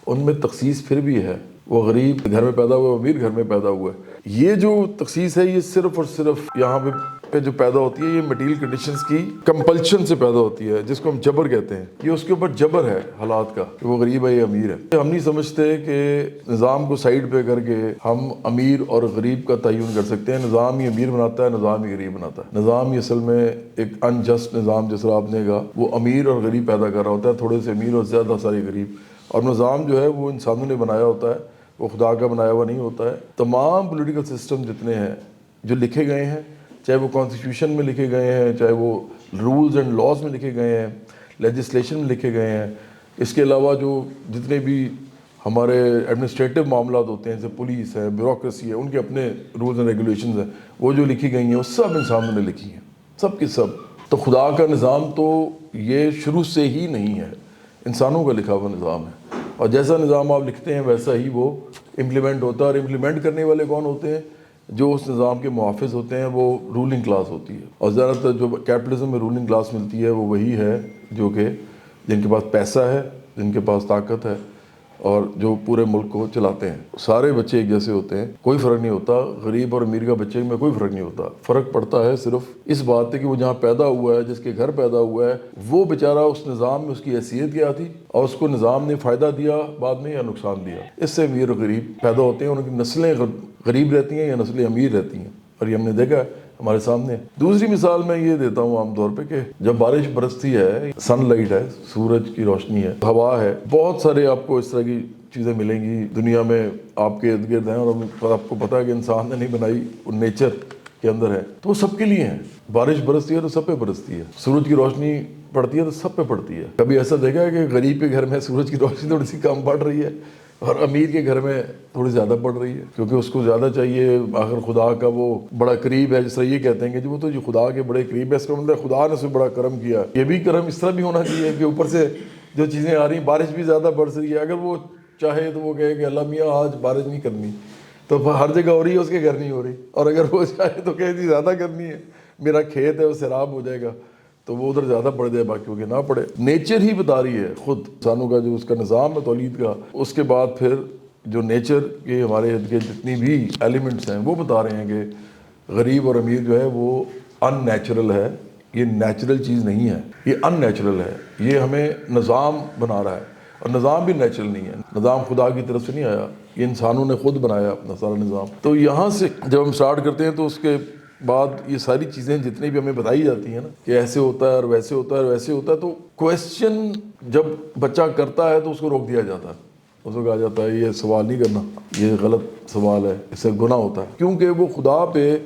[SPEAKER 1] ان میں تخصیص پھر بھی ہے, وہ غریب گھر میں پیدا ہوا ہے, امیر گھر میں پیدا ہوا ہے. یہ جو تخصیص ہے یہ صرف اور صرف یہاں پہ جو پیدا ہوتی ہے یہ مٹیریل کنڈیشنز کی کمپلشن سے پیدا ہوتی ہے, جس کو ہم جبر کہتے ہیں. یہ اس کے اوپر جبر ہے حالات کا کہ وہ غریب ہے یا امیر ہے. ہم نہیں سمجھتے کہ نظام کو سائڈ پہ کر کے ہم امیر اور غریب کا تعین کر سکتے ہیں. نظام ہی امیر بناتا ہے, نظام ہی غریب بناتا ہے. نظام ہی اصل میں ایک انجسٹ نظام جس طرح آپ نے کہا وہ امیر اور غریب پیدا کر رہا ہوتا ہے, تھوڑے سے امیر اور زیادہ سارے غریب. اور نظام جو ہے وہ انسانوں نے بنایا ہوتا ہے, وہ خدا کا بنایا ہوا نہیں ہوتا ہے. تمام پولیٹیکل سسٹم جتنے ہیں جو لکھے گئے ہیں, چاہے وہ کانسٹیٹیوشن میں لکھے گئے ہیں, چاہے وہ رولز اینڈ لاز میں لکھے گئے ہیں, لیجسلیشن میں لکھے گئے ہیں, اس کے علاوہ جو جتنے بھی ہمارے ایڈمنسٹریٹو معاملات ہوتے ہیں جیسے پولیس ہے, بیوروکریسی ہے, ان کے اپنے رولز اینڈ ریگولیشنز ہیں, وہ جو لکھی گئی ہیں وہ سب انسانوں نے لکھی ہیں, سب کی سب. تو خدا کا نظام تو یہ شروع سے ہی نہیں ہے, انسانوں کا لکھا ہوا نظام ہے, اور جیسا نظام آپ لکھتے ہیں ویسا ہی وہ امپلیمنٹ ہوتا ہے. اور امپلیمنٹ کرنے والے کون ہوتے ہیں؟ جو اس نظام کے محافظ ہوتے ہیں وہ رولنگ کلاس ہوتی ہے، اور زیادہ تر جو کیپٹلزم میں رولنگ کلاس ملتی ہے وہ وہی ہے جو کہ جن کے پاس پیسہ ہے، جن کے پاس طاقت ہے، اور جو پورے ملک کو چلاتے ہیں۔ سارے بچے ایک جیسے ہوتے ہیں، کوئی فرق نہیں ہوتا، غریب اور امیر کا بچے میں کوئی فرق نہیں ہوتا۔ فرق پڑتا ہے صرف اس بات پہ کہ وہ جہاں پیدا ہوا ہے، جس کے گھر پیدا ہوا ہے، وہ بیچارہ اس نظام میں اس کی حیثیت کیا تھی، اور اس کو نظام نے فائدہ دیا بعد میں یا نقصان دیا۔ اس سے امیر اور غریب پیدا ہوتے ہیں، ان کی نسلیں غریب رہتی ہیں یا نسلیں امیر رہتی ہیں، اور یہ ہم نے دیکھا ہے ہمارے سامنے۔ دوسری مثال میں یہ دیتا ہوں عام طور پہ کہ جب بارش برستی ہے، سن لائٹ ہے، سورج کی روشنی ہے، ہوا ہے، بہت سارے آپ کو اس طرح کی چیزیں ملیں گی دنیا میں آپ کے ارد گرد ہیں، اور آپ کو پتہ ہے کہ انسان نے نہیں بنائی، وہ نیچر کے اندر ہے، تو وہ سب کے لیے ہیں۔ بارش برستی ہے تو سب پہ برستی ہے، سورج کی روشنی پڑتی ہے تو سب پہ پڑتی ہے۔ کبھی ایسا دیکھا ہے کہ غریب کے گھر میں سورج کی روشنی تھوڑی سی کم پڑ رہی ہے اور امیر کے گھر میں تھوڑی زیادہ پڑ رہی ہے، کیونکہ اس کو زیادہ چاہیے، آخر خدا کا وہ بڑا قریب ہے، جس طرح یہ کہتے ہیں کہ وہ تو جو خدا کے بڑے قریب ہے، اس کا مطلب خدا نے اسے بڑا کرم کیا۔ یہ بھی کرم اس طرح بھی ہونا چاہیے کہ اوپر سے جو چیزیں آ رہی ہیں، بارش بھی زیادہ برس رہی ہے، اگر وہ چاہے تو وہ کہے کہ اللہ میاں آج بارش نہیں کرنی، تو ہر جگہ ہو رہی ہے، اس کے گھر نہیں ہو رہی، اور اگر وہ چاہے تو کہے جی زیادہ کرنی ہے، میرا کھیت ہے وہ سیراب ہو جائے گا، تو وہ ادھر زیادہ پڑ جائے، باقیوں کے نہ پڑے۔ نیچر ہی بتا رہی ہے خود انسانوں کا جو اس کا نظام ہے تولید کا، اس کے بعد پھر جو نیچر کے ہمارے ارد گرد جتنی بھی ایلیمنٹس ہیں وہ بتا رہے ہیں کہ غریب اور امیر جو ہے وہ ان نیچرل ہے، یہ نیچرل چیز نہیں ہے، یہ ان نیچرل ہے، یہ ہمیں نظام بنا رہا ہے، اور نظام بھی نیچرل نہیں ہے، نظام خدا کی طرف سے نہیں آیا، یہ انسانوں نے خود بنایا اپنا سارا نظام۔ تو یہاں سے جب ہم سٹارٹ کرتے ہیں تو اس کے بعد یہ ساری چیزیں جتنی بھی ہمیں بتائی جاتی ہیں نا کہ ایسے ہوتا ہے اور ویسے ہوتا ہے اور ویسے ہوتا ہے، تو کویسچن جب بچہ کرتا ہے تو اس کو روک دیا جاتا ہے، اس کو کہا جاتا ہے یہ سوال نہیں کرنا، یہ غلط سوال ہے، اس سے گناہ ہوتا ہے، کیونکہ وہ خدا پہ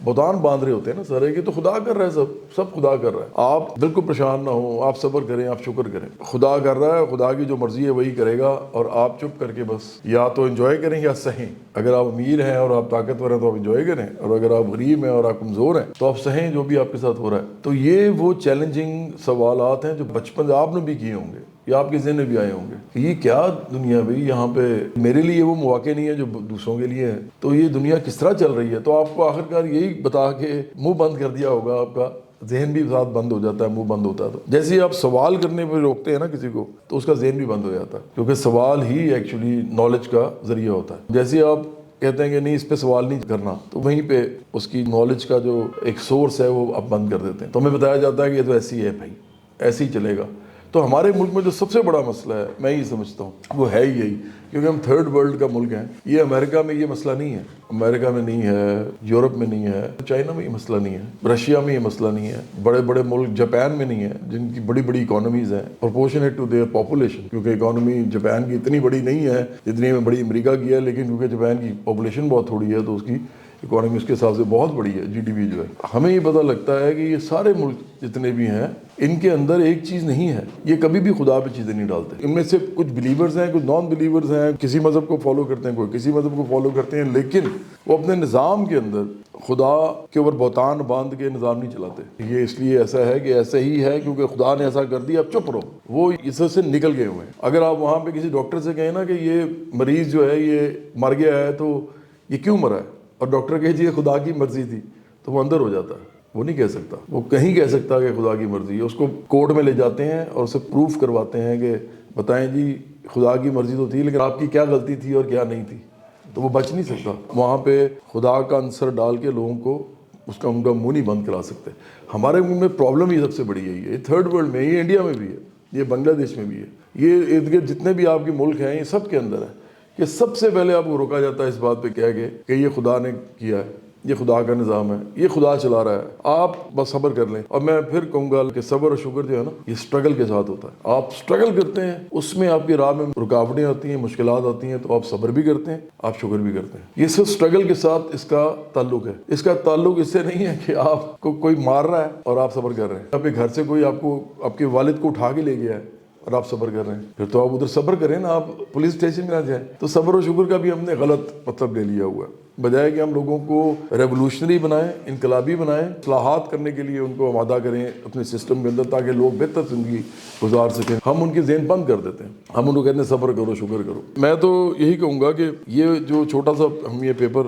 [SPEAKER 1] بہتان باندھ رہے ہوتے ہیں نا سارے کہ تو خدا کر رہا ہے، سب خدا کر رہا ہے، آپ بالکل پریشان نہ ہوں، آپ صبر کریں، آپ شکر کریں، خدا کر رہا ہے، خدا کی جو مرضی ہے وہی کرے گا، اور آپ چپ کر کے بس یا تو انجوائے کریں یا سہیں۔ اگر آپ امیر ہیں اور آپ طاقتور ہیں تو آپ انجوائے کریں، اور اگر آپ غریب ہیں اور آپ کمزور ہیں تو آپ سہیں جو بھی آپ کے ساتھ ہو رہا ہے۔ تو یہ وہ چیلنجنگ سوالات ہیں جو بچپن سے آپ نے بھی کیے ہوں گے یا آپ کے ذہن میں بھی آئے ہوں گے کہ یہ کیا دنیا بھائی، یہاں پہ میرے لیے وہ مواقع نہیں ہے جو دوسروں کے لیے ہے، تو یہ دنیا کس طرح چل رہی ہے؟ تو آپ کو آخرکار یہی بتا کے منہ بند کر دیا ہوگا، آپ کا ذہن بھی ساتھ بند ہو جاتا ہے، منہ بند ہوتا ہے۔ تو جیسے ہی آپ سوال کرنے پہ روکتے ہیں نا کسی کو، تو اس کا ذہن بھی بند ہو جاتا ہے، کیونکہ سوال ہی ایکچولی نالج کا ذریعہ ہوتا ہے۔ جیسے آپ کہتے ہیں کہ نہیں اس پہ سوال نہیں کرنا، تو وہیں پہ اس کی نالج کا جو ایک سورس ہے وہ آپ بند کر دیتے ہیں۔ تو ہمیں بتایا جاتا ہے کہ یہ تو ایسی ہے بھائی، ایسے ہی چلے گا۔ تو ہمارے ملک میں جو سب سے بڑا مسئلہ ہے، میں یہ سمجھتا ہوں وہ ہے ہی یہی، کیونکہ ہم تھرڈ ورلڈ کا ملک ہیں۔ یہ امریکہ میں یہ مسئلہ نہیں ہے، امریکہ میں نہیں ہے، یورپ میں نہیں ہے، چائنا میں یہ مسئلہ نہیں ہے، رشیا میں یہ مسئلہ نہیں ہے، بڑے بڑے ملک جاپان میں نہیں ہے جن کی بڑی بڑی اکانومیز ہیں پرپورشنیٹ ٹو دیئر پاپولیشن، کیونکہ اکانومی جاپان کی اتنی بڑی نہیں ہے جتنی میں بڑی امریکہ کی ہے، لیکن کیونکہ جاپان کی پاپولیشن بہت تھوڑی ہے تو اس کی اکانومی اس کے حساب سے بہت بڑی ہے، جی ڈی پی جو ہے۔ ہمیں یہ پتہ لگتا ہے کہ یہ سارے ملک جتنے بھی ہیں ان کے اندر ایک چیز نہیں ہے، یہ کبھی بھی خدا پہ چیزیں نہیں ڈالتے۔ ان میں سے کچھ بلیورز ہیں، کچھ نان بلیورز ہیں، کسی مذہب کو فالو کرتے ہیں، کوئی کسی مذہب کو فالو کرتے ہیں، لیکن وہ اپنے نظام کے اندر خدا کے اوپر بہتان باندھ کے نظام نہیں چلاتے۔ یہ اس لیے ایسا ہے کہ ایسا ہی ہے کیونکہ خدا نے ایسا کر دیا، اب چپ رہو۔ وہ اس سے نکل گئے ہوئے ہیں۔ اگر آپ وہاں پہ کسی ڈاکٹر سے کہیں نا کہ یہ مریض جو ہے یہ مر گیا ہے تو یہ کیوں مرا ہے، اور ڈاکٹر کہے جی یہ خدا کی مرضی تھی، تو وہ اندر ہو جاتا ہے، وہ نہیں کہہ سکتا، وہ کہیں کہہ سکتا کہ خدا کی مرضی ہے۔ اس کو کورٹ میں لے جاتے ہیں اور اسے پروف کرواتے ہیں کہ بتائیں جی خدا کی مرضی تو تھی لیکن آپ کی کیا غلطی تھی اور کیا نہیں تھی، تو وہ بچ نہیں سکتا۔ وہاں پہ خدا کا عنصر ڈال کے لوگوں کو اس کا ان کا منہ نہیں بند کرا سکتے۔ ہمارے ملک میں پرابلم یہ سب سے بڑی ہے، یہ تھرڈ ورلڈ میں، یہ انڈیا میں بھی ہے، یہ بنگلہ دیش میں بھی ہے، یہ ارد گرد جتنے بھی آپ کے ملک ہیں یہ سب کے اندر ہے کہ سب سے پہلے آپ کو روکا جاتا ہے اس بات پہ کہہ کے کہ یہ خدا نے کیا ہے، یہ خدا کا نظام ہے، یہ خدا چلا رہا ہے، آپ بس صبر کر لیں۔ اور میں پھر کہوں گا کہ صبر اور شکر جو ہے نا یہ سٹرگل کے ساتھ ہوتا ہے۔ آپ سٹرگل کرتے ہیں، اس میں آپ کی راہ میں رکاوٹیں آتی ہیں، مشکلات آتی ہیں، تو آپ صبر بھی کرتے ہیں، آپ شکر بھی کرتے ہیں۔ یہ صرف سٹرگل کے ساتھ اس کا تعلق ہے، اس کا تعلق اس سے نہیں ہے کہ آپ کو کوئی مار رہا ہے اور آپ صبر کر رہے ہیں، آپ کے گھر سے کوئی آپ کو آپ کے والد کو اٹھا کے لے گیا ہے اور آپ صبر کر رہے ہیں، پھر تو آپ ادھر صبر کریں نا، آپ پولیس اسٹیشن میں نہ جائیں۔ تو صبر و شکر کا بھی ہم نے غلط مطلب لے لیا ہوا ہے، بجائے کہ ہم لوگوں کو ریولوشنری بنائیں، انقلابی بنائیں، اصلاحات کرنے کے لیے ان کو آمادہ کریں اپنے سسٹم کے اندر تاکہ لوگ بہتر زندگی گزار سکیں، ہم ان کے ذہن بند کر دیتے ہیں، ہم ان کو کہتے ہیں صبر کرو شکر کرو۔ میں تو یہی کہوں گا کہ یہ جو چھوٹا سا ہم یہ پیپر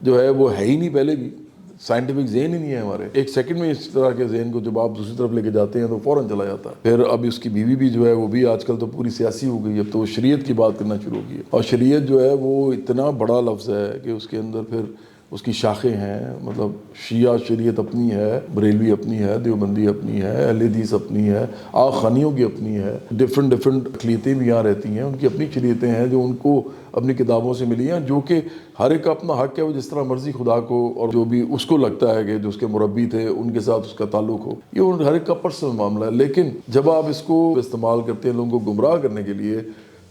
[SPEAKER 1] جو ہے وہ ہے ہی نہیں پہلے بھی, سائنٹیفک ذہن ہی نہیں ہے ہمارے. ایک سیکنڈ میں اس طرح کے ذہن کو جب آپ دوسری طرف لے کے جاتے ہیں تو فوراً چلا جاتا ہے. پھر اب اس کی بیوی بھی جو ہے وہ بھی آج کل تو پوری سیاسی ہو گئی, اب تو وہ شریعت کی بات کرنا شروع کی ہے. اور شریعت جو ہے وہ اتنا بڑا لفظ ہے کہ اس کے اندر پھر اس کی شاخیں ہیں, مطلب شیعہ شریعت اپنی ہے, بریلوی اپنی ہے, دیوبندی اپنی ہے, اہل حدیث اپنی ہے, آخانیوں کی اپنی ہے, ڈفرینٹ اقلیتیں بھی یہاں رہتی ہیں, ان کی اپنی شریعتیں ہیں جو ان کو اپنی کتابوں سے ملی ہیں, جو کہ ہر ایک کا اپنا حق ہے وہ جس طرح مرضی خدا کو اور جو بھی اس کو لگتا ہے کہ جو اس کے مربی تھے ان کے ساتھ اس کا تعلق ہو, یہ ہر ایک کا پرسنل معاملہ ہے. لیکن جب آپ اس کو استعمال کرتے ہیں لوگوں کو گمراہ کرنے کے لیے,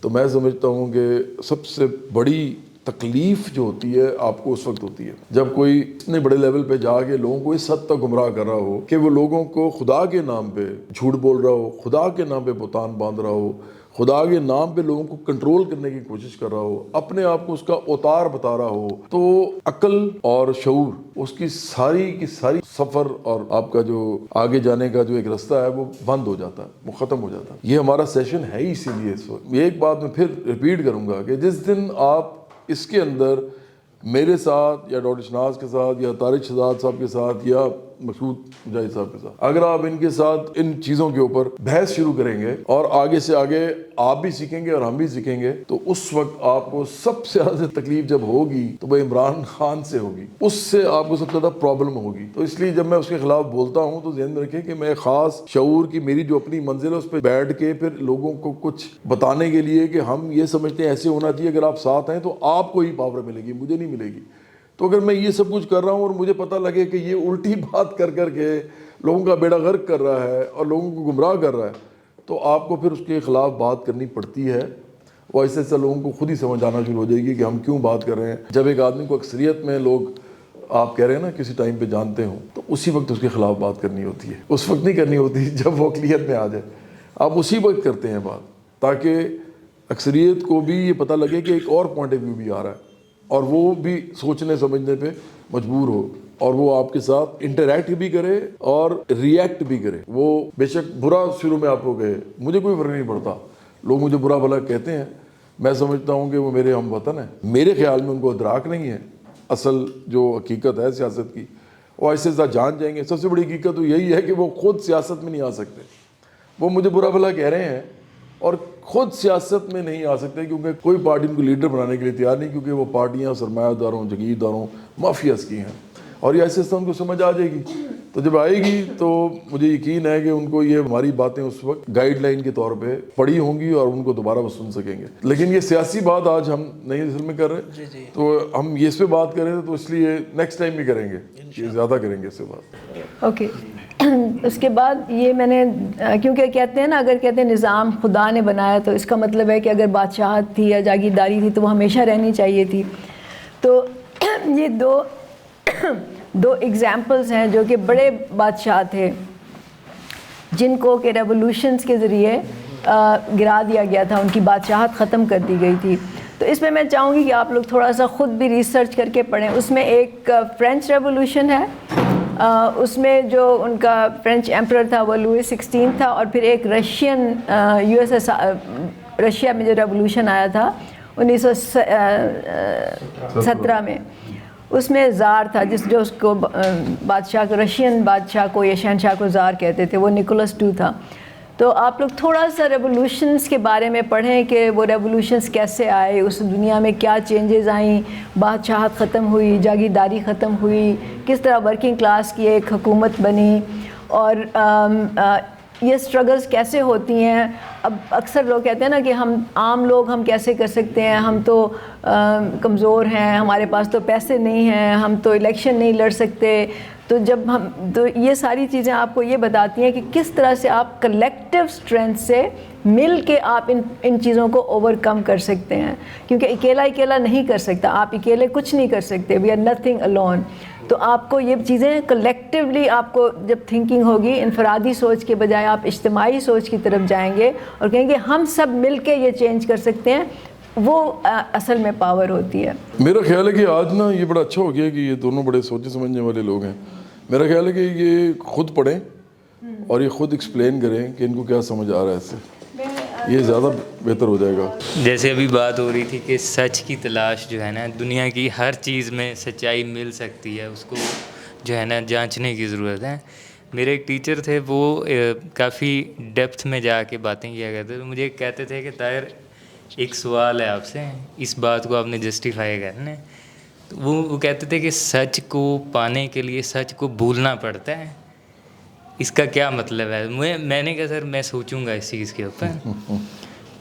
[SPEAKER 1] تو میں سمجھتا ہوں کہ سب سے بڑی تکلیف جو ہوتی ہے آپ کو اس وقت ہوتی ہے جب کوئی اتنے بڑے لیول پہ جا کے لوگوں کو اس حد تک گمراہ کر رہا ہو کہ وہ لوگوں کو خدا کے نام پہ جھوٹ بول رہا ہو, خدا کے نام پہ بہتان باندھ رہا ہو, خدا کے نام پہ لوگوں کو کنٹرول کرنے کی کوشش کر رہا ہو, اپنے آپ کو اس کا اوتار بتا رہا ہو, تو عقل اور شعور اس کی ساری سفر اور آپ کا جو آگے جانے کا جو ایک رستہ ہے وہ بند ہو جاتا ہے, وہ ختم ہو جاتا ہے. یہ ہمارا سیشن ہے ہی اسی لیے اس وقت. ایک بات میں پھر ریپیٹ کروں گا کہ جس دن آپ اس کے اندر میرے ساتھ یا ڈاکٹر شناز کے ساتھ یا طارق شہزاد صاحب کے ساتھ یا مسعود مجاہد صاحب کے ساتھ اگر آپ ان کے ساتھ ان چیزوں کے اوپر بحث شروع کریں گے اور آگے سے آگے آپ بھی سیکھیں گے اور ہم بھی سیکھیں گے, تو اس وقت آپ کو سب سے زیادہ تکلیف جب ہوگی تو وہ عمران خان سے ہوگی, اس سے آپ کو سب سے زیادہ پرابلم ہوگی. تو اس لیے جب میں اس کے خلاف بولتا ہوں تو ذہن میں رکھیں کہ میں خاص شعور کی میری جو اپنی منزل ہے اس پہ بیٹھ کے پھر لوگوں کو کچھ بتانے کے لیے کہ ہم یہ سمجھتے ہیں ایسے ہونا چاہیے, اگر آپ ساتھ ہیں تو آپ کو ہی پاور ملے گی, مجھے نہیں ملے گی. تو اگر میں یہ سب کچھ کر رہا ہوں اور مجھے پتہ لگے کہ یہ الٹی بات کر کر کے لوگوں کا بیڑا غرق کر رہا ہے اور لوگوں کو گمراہ کر رہا ہے, تو آپ کو پھر اس کے خلاف بات کرنی پڑتی ہے. وہ ایسے ایسے لوگوں کو خود ہی سمجھ آنا شروع ہو جائے گی کہ ہم کیوں بات کر رہے ہیں. جب ایک آدمی کو اکثریت میں لوگ آپ کہہ رہے ہیں نا کسی ٹائم پہ جانتے ہوں, تو اسی وقت اس کے خلاف بات کرنی ہوتی ہے, اس وقت نہیں کرنی ہوتی جب وہ اقلیت میں آ جائے. آپ اسی وقت کرتے ہیں بات تاکہ اکثریت کو بھی یہ پتہ لگے کہ ایک اور پوائنٹ آف ویو بھی آ رہا ہے اور وہ بھی سوچنے سمجھنے پہ مجبور ہو, اور وہ آپ کے ساتھ انٹریکٹ بھی کرے اور ریئیکٹ بھی کرے. وہ بے شک برا شروع میں آپ کو کہے, مجھے کوئی فرق نہیں پڑتا, لوگ مجھے برا بھلا کہتے ہیں, میں سمجھتا ہوں کہ وہ میرے ہم وطن ہیں. میرے خیال میں ان کو ادراک نہیں ہے اصل جو حقیقت ہے سیاست کی, وہ ایسے ایسا جان جائیں گے. سب سے بڑی حقیقت تو یہی ہے کہ وہ خود سیاست میں نہیں آ سکتے. وہ مجھے برا بھلا کہہ رہے ہیں اور خود سیاست میں نہیں آ سکتے کیونکہ کوئی پارٹی ان کو لیڈر بنانے کے لیے تیار نہیں, کیونکہ وہ پارٹیاں سرمایہ داروں, جگیرداروں, مافیاز کی ہیں. اور یہ ایسے ان کو سمجھ آ جائے گی, تو جب آئے گی تو مجھے یقین ہے کہ ان کو یہ ہماری باتیں اس وقت گائیڈ لائن کے طور پہ پڑھی ہوں گی اور ان کو دوبارہ وہ سن سکیں گے. لیکن یہ سیاسی بات آج ہم نہیں اصل میں کر رہے, تو ہم یہ اس پہ بات کر رہے تھے, تو اس لیے نیکسٹ ٹائم بھی کریں گے, زیادہ کریں گے اس سے بات.
[SPEAKER 6] اوکے. اس کے بعد یہ میں نے, کیونکہ کہتے ہیں نا اگر کہتے ہیں نظام خدا نے بنایا تو اس کا مطلب ہے کہ اگر بادشاہت تھی یا جاگیرداری تھی تو وہ ہمیشہ رہنی چاہیے تھی. تو یہ دو ایگزامپلز ہیں جو کہ بڑے بادشاہ تھے جن کو کہ ریولوشنز کے ذریعے گرا دیا گیا تھا, ان کی بادشاہت ختم کر دی گئی تھی. تو اس میں چاہوں گی کہ آپ لوگ تھوڑا سا خود بھی ریسرچ کر کے پڑھیں. اس میں ایک فرینچ ریولوشن ہے, اس میں جو ان کا فرینچ ایمپرر تھا وہ لوئی 16 تھا, اور پھر ایک رشین رشیا میں جو ریولوشن آیا تھا 1917 میں, اس میں زار تھا جو اس کو بادشاہ کو, رشین بادشاہ کو یا شہنشاہ کو زار کہتے تھے, وہ نکولس II تھا. تو آپ لوگ تھوڑا سا ریولوشنز کے بارے میں پڑھیں کہ وہ ریولوشنز کیسے آئے, اس دنیا میں کیا چینجز آئیں, بادشاہت ختم ہوئی, جاگیرداری ختم ہوئی, کس طرح ورکنگ کلاس کی ایک حکومت بنی, اور یہ سٹرگلز کیسے ہوتی ہیں. اب اکثر لوگ کہتے ہیں نا کہ ہم عام لوگ ہم کیسے کر سکتے ہیں, ہم تو کمزور ہیں, ہمارے پاس تو پیسے نہیں ہیں, ہم تو الیکشن نہیں لڑ سکتے. تو تو یہ ساری چیزیں آپ کو یہ بتاتی ہیں کہ کس طرح سے آپ کلیکٹیو اسٹرینتھ سے مل کے آپ ان چیزوں کو اوور کم کر سکتے ہیں, کیونکہ اکیلا نہیں کر سکتا, آپ اکیلے کچھ نہیں کر سکتے, وی آر نتھنگ الون. تو آپ کو یہ چیزیں کلیکٹیولی آپ کو جب تھنکنگ ہوگی, انفرادی سوچ کے بجائے آپ اجتماعی سوچ کی طرف جائیں گے اور کہیں گے ہم سب مل کے یہ چینج کر سکتے ہیں, وہ اصل میں پاور ہوتی ہے.
[SPEAKER 1] میرا خیال ہے کہ آج نا یہ بڑا اچھا ہو گیا کہ یہ دونوں بڑے سوچے سمجھنے والے لوگ ہیں. میرا خیال ہے کہ یہ خود پڑھیں اور یہ خود ایکسپلین کریں کہ ان کو کیا سمجھ آ رہا ہے اس سے. یہ زیادہ بہتر ہو جائے گا.
[SPEAKER 4] جیسے ابھی بات ہو رہی تھی کہ سچ کی تلاش جو ہے نا دنیا کی ہر چیز میں سچائی مل سکتی ہے, اس کو جو ہے نا جانچنے کی ضرورت ہے. میرے ایک ٹیچر تھے, وہ کافی ڈیپتھ میں جا کے باتیں کیا کرتے, تو مجھے کہتے تھے کہ طاہر ایک سوال ہے آپ سے, اس بات کو آپ نے جسٹیفائی کرنا ہے. تو وہ کہتے تھے کہ سچ کو پانے کے لیے سچ کو بھولنا پڑتا ہے, اس کا کیا مطلب ہے؟ میں نے کہا سر میں سوچوں گا اس چیز کے اوپر.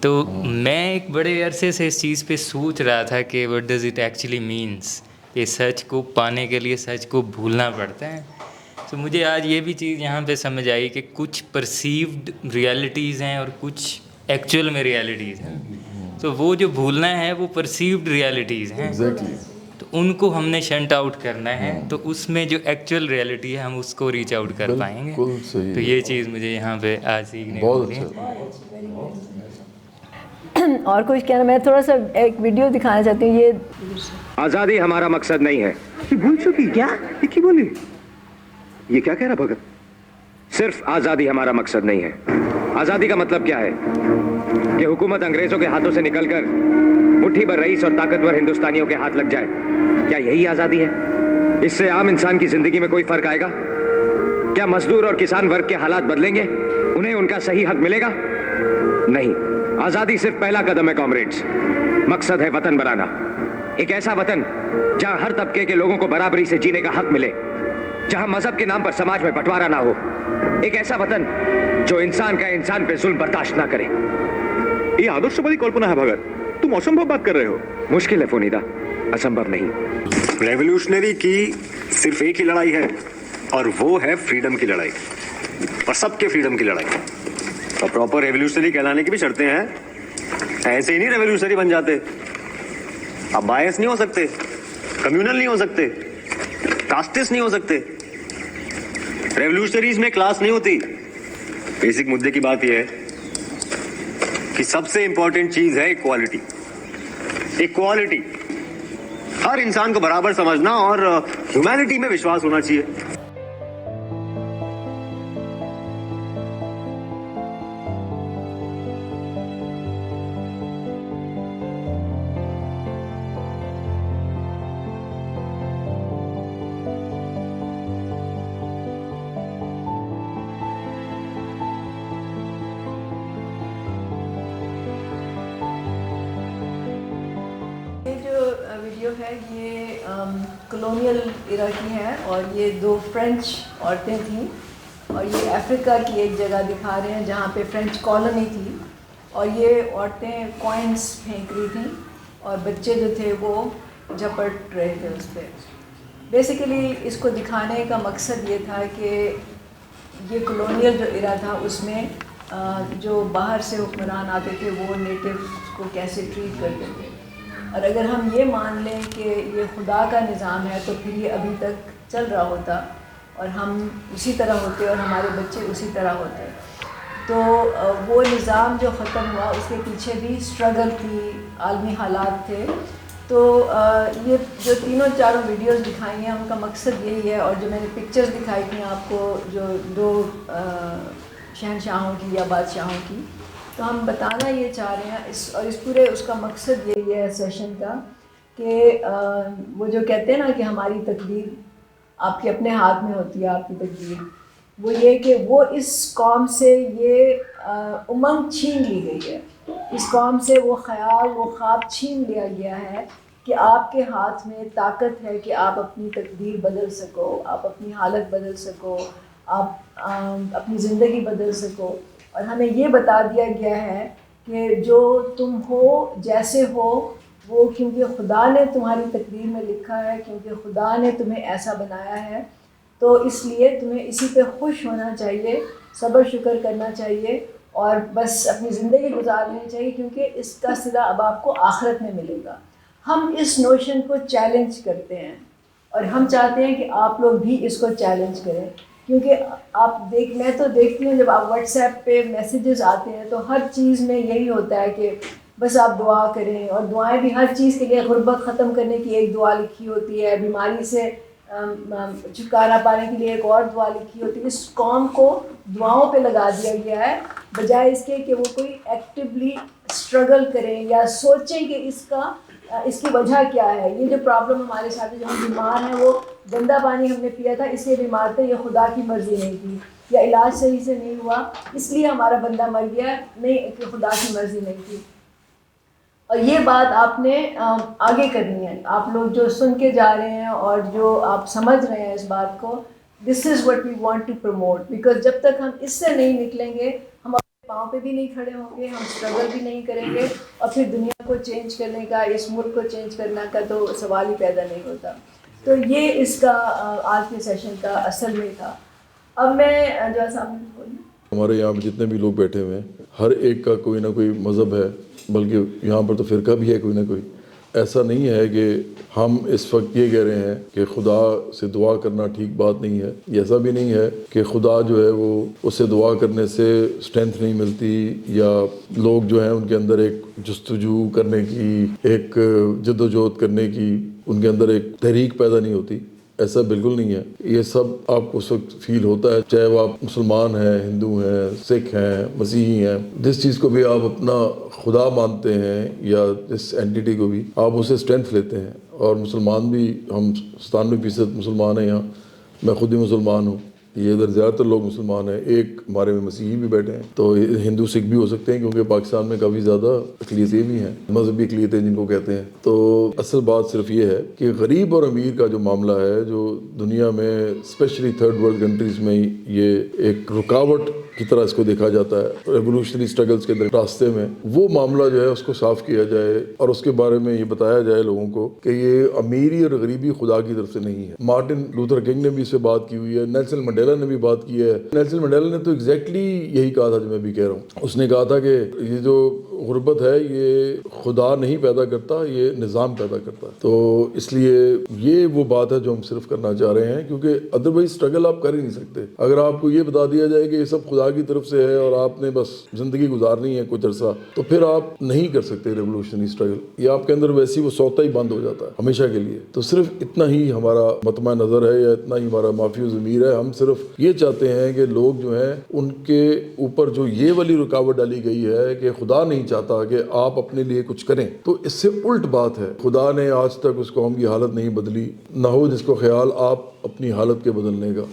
[SPEAKER 4] تو میں ایک بڑے عرصے سے اس چیز پہ سوچ رہا تھا کہ what does it actually means, کہ سچ کو پانے کے لیے سچ کو بھولنا پڑتا ہے. تو مجھے آج یہ بھی چیز یہاں پہ سمجھ آئی کہ کچھ پرسیوڈ ریالٹیز ہیں اور کچھ ایکچوئل میں ریالٹیز ہیں. تو وہ جو بھولنا ہے وہ پرسیوڈ ریالٹیز ہیں, تو ان کو ہم نے شنٹ آؤٹ کرنا ہے, تو اس میں جو ایکچوئل ریالٹی ہے ہم اس کو ریچ آؤٹ کر پائیں گے. تو یہ چیز مجھے یہاں پہ آج سیکھنے کو ملی.
[SPEAKER 6] اور کچھ کہنا, میں تھوڑا سا ایک ویڈیو دکھانا چاہتی ہوں. یہ
[SPEAKER 7] آزادی ہمارا مقصد نہیں ہے. بھول چکی کیا کی بولی, یہ کیا کہہ رہا بھگت؟ صرف آزادی ہمارا مقصد نہیں ہے. آزادی کا مطلب کیا ہے کہ حکومت انگریزوں کے ہاتھوں سے نکل کر مٹھی بھر رئیس اور طاقتور ہندوستانیوں کے ہاتھ لگ جائے, کیا یہی آزادی ہے؟ اس سے عام انسان کی زندگی میں کوئی فرق آئے گا؟ کیا مزدور اور کسان ورگ کے حالات بدلیں گے؟ انہیں ان کا صحیح حق ملے گا؟ نہیں. آزادی صرف پہلا قدم ہے کامریڈز. مقصد ہے وطن بنانا, ایک ایسا وطن جہاں ہر طبقے کے لوگوں کو برابری سے جینے کا حق ملے, جہاں مذہب کے نام پر سماج میں بٹوارا نہ ہو, ایک ایسا وطن جو انسان کا انسان پہ ظلم برداشت نہ کرے.
[SPEAKER 8] یہ آدرشوادی کلپنا ہے بھگت, تم اسمبھو بات کر رہے ہو.
[SPEAKER 7] مشکل ہے فونیدا, اسمبھو نہیں.
[SPEAKER 8] ریولیوشنری کی صرف ایک ہی لڑائی ہے, اور وہ ہے فریڈم کی لڑائی, اور سب کے فریڈم کی لڑائی. اور پراپر ریولیوشنری کہلانے کی بھی شرطیں ہیں, ایسے ہی نہیں ریولیوشنری بن جاتے. اب بائس نہیں ہو سکتے, کمیونل نہیں ہو سکتے, کاسٹس نہیں ہو سکتے. ریولیوشنریز میں کلاس نہیں ہوتی. بیسک مدے کی بات یہ ہے کہ سب سے امپورٹنٹ چیز ہے ایکوالٹی. ایکوالٹی, ہر انسان کو برابر سمجھنا اور ہیومینٹی میں وشواس ہونا چاہیے.
[SPEAKER 6] ویڈیو ہے یہ کلونیل ایرا کی ہے, اور یہ 2 فرینچ عورتیں تھیں, اور یہ افریقہ کی ایک جگہ دکھا رہے ہیں جہاں پہ فرینچ کالونی تھی, اور یہ عورتیں کوائنس پھینک رہی تھیں اور بچے جو تھے وہ جھپٹ رہے تھے اس پہ. بیسیکلی اس کو دکھانے کا مقصد یہ تھا کہ یہ کلونیل جو ایرا تھا اس میں جو باہر سے حکمران آتے تھے وہ نیٹیوز کو کیسے ٹریٹ کرتے تھے. اور اگر ہم یہ مان لیں کہ یہ خدا کا نظام ہے تو پھر یہ ابھی تک چل رہا ہوتا, اور ہم اسی طرح ہوتے اور ہمارے بچے اسی طرح ہوتے. تو وہ نظام جو ختم ہوا اس کے پیچھے بھی اسٹرگل تھی, عالمی حالات تھے. تو یہ جو 3-4 ویڈیوز دکھائی ہیں ان کا مقصد یہی ہے. اور جو میں نے پکچرز دکھائی تھیں آپ کو جو 2 شہنشاہوں کی یا بادشاہوں کی, تو ہم بتانا یہ چاہ رہے ہیں اور اس پورے اس کا مقصد یہی ہے سیشن کا کہ وہ جو کہتے ہیں نا کہ ہماری تقدیر آپ کے اپنے ہاتھ میں ہوتی ہے, آپ کی تقدیر, وہ یہ کہ وہ اس قوم سے یہ امنگ چھین لی گئی ہے. اس قوم سے وہ خیال, وہ خواب چھین لیا گیا ہے کہ آپ کے ہاتھ میں طاقت ہے کہ آپ اپنی تقدیر بدل سکو, آپ اپنی حالت بدل سکو, آپ اپنی زندگی بدل سکو. اور ہمیں یہ بتا دیا گیا ہے کہ جو تم ہو جیسے ہو وہ کیونکہ خدا نے تمہاری تقدیر میں لکھا ہے, کیونکہ خدا نے تمہیں ایسا بنایا ہے, تو اس لیے تمہیں اسی پہ خوش ہونا چاہیے, صبر شکر کرنا چاہیے, اور بس اپنی زندگی گزارنی چاہیے, کیونکہ اس کا صلہ اب آپ کو آخرت میں ملے گا. ہم اس نوشن کو چیلنج کرتے ہیں, اور ہم چاہتے ہیں کہ آپ لوگ بھی اس کو چیلنج کریں. کیونکہ میں تو دیکھتی ہوں جب آپ واٹس ایپ پہ میسیجز آتے ہیں تو ہر چیز میں یہی ہوتا ہے کہ بس آپ دعا کریں, اور دعائیں بھی ہر چیز کے لیے. غربت ختم کرنے کی ایک دعا لکھی ہوتی ہے, بیماری سے چھٹکارا پانے کے لیے ایک اور دعا لکھی ہوتی ہے. اس قوم کو دعاؤں پہ لگا دیا گیا ہے، بجائے اس کے کہ وہ کوئی ایکٹیولی اسٹرگل کریں یا سوچیں کہ اس کی وجہ کیا ہے. یہ جو پرابلم ہمارے ساتھ ہے، جو ہم بیمار ہیں، وہ گندا پانی ہم نے پیا تھا اس لیے بیمار تھے، یہ خدا کی مرضی نہیں تھی، یا علاج صحیح سے نہیں ہوا اس لیے ہمارا بندہ مر گیا، نہیں کہ خدا کی مرضی نہیں تھی. اور یہ بات آپ نے آگے کرنی ہے. آپ لوگ جو سن کے جا رہے ہیں اور جو آپ سمجھ رہے ہیں اس بات کو، this is what we want to promote. Because جب تک ہم اس سے نہیں نکلیں گے، ہم اپنے پاؤں پہ بھی نہیں کھڑے ہوں گے، ہم اسٹرگل بھی نہیں کریں گے، اور پھر دنیا کو چینج کرنے کا، اس ملک کو چینج کرنے کا تو سوال ہی پیدا نہیں ہوتا. تو یہ اس کا آج کے سیشن کا اصل میں تھا. اب میں جو ہے سامنے بولوں،
[SPEAKER 1] ہمارے یہاں پہ جتنے بھی لوگ بیٹھے ہوئے ہیں، ہر ایک کا کوئی نہ کوئی مذہب ہے، بلکہ یہاں پر تو فرقہ بھی ہے کوئی نہ کوئی. ایسا نہیں ہے کہ ہم اس وقت یہ کہہ رہے ہیں کہ خدا سے دعا کرنا ٹھیک بات نہیں ہے. یہ ایسا بھی نہیں ہے کہ خدا جو ہے وہ اس سے دعا کرنے سے اسٹرینتھ نہیں ملتی، یا لوگ جو ہیں ان کے اندر ایک جستجو کرنے کی، ایک جد و جہد کرنے کی ان کے اندر ایک تحریک پیدا نہیں ہوتی. ایسا بالکل نہیں ہے. یہ سب آپ کو اس وقت فیل ہوتا ہے، چاہے وہ آپ مسلمان ہیں، ہندو ہیں، سکھ ہیں، مسیحی ہیں، جس چیز کو بھی آپ اپنا خدا مانتے ہیں یا جس اینٹیٹی کو بھی آپ اسے اسٹرینتھ لیتے ہیں. اور مسلمان بھی، ہم 97% مسلمان ہیں یہاں، میں خود ہی مسلمان ہوں. یہ ادھر زیادہ تر لوگ مسلمان ہیں، ایک ہمارے میں مسیحی بھی بیٹھے ہیں، تو ہندو سکھ بھی ہو سکتے ہیں، کیونکہ پاکستان میں کافی زیادہ اقلیتیں بھی ہیں، مذہبی اقلیتیں جن کو کہتے ہیں. تو اصل بات صرف یہ ہے کہ غریب اور امیر کا جو معاملہ ہے، جو دنیا میں اسپیشلی تھرڈ ورلڈ کنٹریز میں یہ ایک رکاوٹ کی طرح اس کو دیکھا جاتا ہے ریولوشنری اسٹرگلز کے راستے میں، وہ معاملہ جو ہے اس کو صاف کیا جائے اور اس کے بارے میں یہ بتایا جائے لوگوں کو کہ یہ امیری اور غریبی خدا کی طرف سے نہیں ہے. مارٹن لوتھر کنگ نے بھی اس سے بات کی ہوئی ہے، نیلسن منڈیلا نے بھی بات کی ہے. نیلسن منڈیلا نے تو ایگزیکٹلی یہی کہا تھا جو میں بھی کہہ رہا ہوں. اس نے کہا تھا کہ یہ جو غربت ہے یہ خدا نہیں پیدا کرتا، یہ نظام پیدا کرتا ہے. تو اس لیے یہ وہ بات ہے جو ہم صرف کرنا چاہ رہے ہیں، کیونکہ ادروائز اسٹرگل آپ کر ہی نہیں سکتے. اگر آپ کو یہ بتا دیا جائے کہ یہ سب خدا کی طرف سے ہے اور آپ نے بس زندگی گزارنی ہے کچھ عرصہ، تو پھر آپ نہیں کر سکتے ریولوشنری اسٹرگل. یہ آپ کے اندر ویسی وہ سوتا ہی بند ہو جاتا ہے ہمیشہ کے لیے. تو صرف اتنا ہی ہمارا مطمع نظر ہے، یا اتنا ہی ہمارا معافی و ضمیر ہے. ہم صرف یہ چاہتے ہیں کہ لوگ جو ہیں ان کے اوپر جو یہ والی رکاوٹ ڈالی گئی ہے کہ خدا نہیں چاہتا کہ آپ اپنے لیے کچھ کریں، تو اس سے الٹ بات ہے. خدا نے آج تک اس قوم کی حالت نہیں بدلی، نہ ہو جس کو خیال آپ اپنی حالت کے بدلنے کا.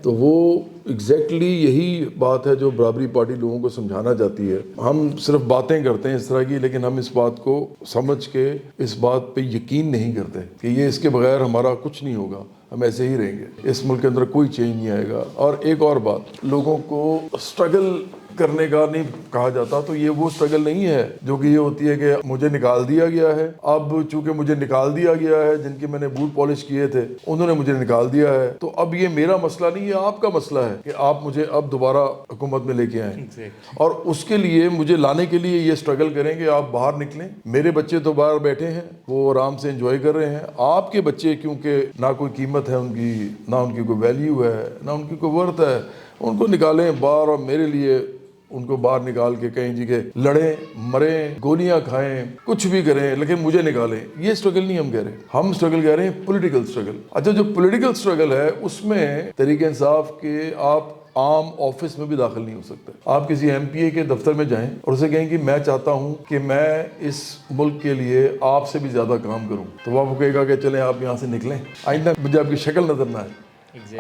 [SPEAKER 1] تو وہ ایگزیکٹلی یہی بات ہے جو برابری پارٹی لوگوں کو سمجھانا چاہتی ہے. ہم صرف باتیں کرتے ہیں اس طرح کی، لیکن ہم اس بات کو سمجھ کے اس بات پہ یقین نہیں کرتے کہ یہ اس کے بغیر ہمارا کچھ نہیں ہوگا، ہم ایسے ہی رہیں گے، اس ملک کے اندر کوئی چینج نہیں آئے گا. اور ایک اور بات، لوگوں کو اسٹرگل کرنے کا نہیں کہا جاتا، تو یہ وہ اسٹرگل نہیں ہے جو کہ یہ ہوتی ہے کہ مجھے نکال دیا گیا ہے. اب چونکہ مجھے نکال دیا گیا ہے، جن کے میں نے بوٹ پالش کیے تھے انہوں نے مجھے نکال دیا ہے، تو اب یہ میرا مسئلہ نہیں ہے، آپ کا مسئلہ ہے کہ آپ مجھے اب دوبارہ حکومت میں لے کے آئیں. اور اس کے لیے مجھے لانے کے لیے یہ اسٹرگل کریں کہ آپ باہر نکلیں. میرے بچے تو باہر بیٹھے ہیں، وہ آرام سے انجوائے کر رہے ہیں. آپ کے بچے کیونکہ نہ کوئی قیمت ہے ان کی، نہ ان کی کوئی ویلیو ہے، نہ ان کی کوئی ورتھ ہے، ان کو نکالیں باہر. اور میرے لیے ان کو باہر نکال کے کہیں جی کہ لڑیں، مریں، گولیاں کھائیں، کچھ بھی کریں، لیکن مجھے نکالیں. یہ اسٹرگل نہیں ہم کہہ رہے. ہم اسٹرگل کہہ رہے ہیں پولیٹیکل اسٹرگل. اچھا، جو پولیٹیکل اسٹرگل ہے اس میں تحریک انصاف کے آپ عام آفس میں بھی داخل نہیں ہو سکتے. آپ کسی ایم پی اے کے دفتر میں جائیں اور اسے کہیں کہ میں چاہتا ہوں کہ میں اس ملک کے لیے آپ سے بھی زیادہ کام کروں، تو وہ آپ کو کہے گا کہ چلیں آپ یہاں سے نکلیں، آئندہ مجھے آپ کی شکل نظر نہ آئے.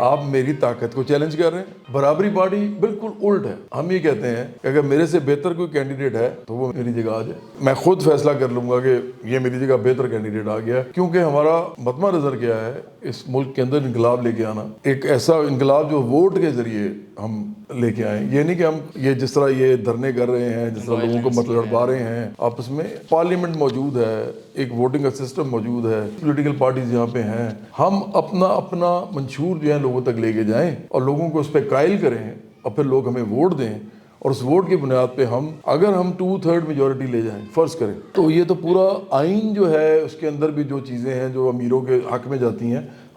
[SPEAKER 1] آپ میری طاقت کو چیلنج کر رہے ہیں. برابری پارٹی بالکل الٹ ہے. ہم یہ کہتے ہیں کہ اگر میرے سے بہتر کوئی کینڈیڈیٹ ہے تو وہ میری جگہ آ جائے. میں خود فیصلہ کر لوں گا کہ یہ میری جگہ بہتر کینڈیڈیٹ آ گیا، کیونکہ ہمارا مطمع نظر کیا ہے، اس ملک کے اندر انقلاب لے کے آنا. ایک ایسا انقلاب جو ووٹ کے ذریعے ہم لے کے آئیں. یہ نہیں کہ ہم یہ جس طرح یہ دھرنے کر رہے ہیں، جس طرح لوگوں کو مت لڑوا رہے ہیں آپس میں. پارلیمنٹ موجود ہے، ایک ووٹنگ کا سسٹم موجود ہے، پولیٹیکل پارٹیز یہاں پہ ہیں. ہم اپنا منشور جو ہے لوگوں تک لے کے جائیں اور لوگوں کو اس پہ قائل کریں، اور پھر لوگ ہمیں ووٹ دیں، اور اس ووٹ کی بنیاد پہ اگر ہم 2/3 میجورٹی لے جائیں فرض کریں، تو یہ تو پورا آئین جو ہے اس کے اندر بھی جو چیزیں ہیں جو امیروں کے حق میں جاتی ہیں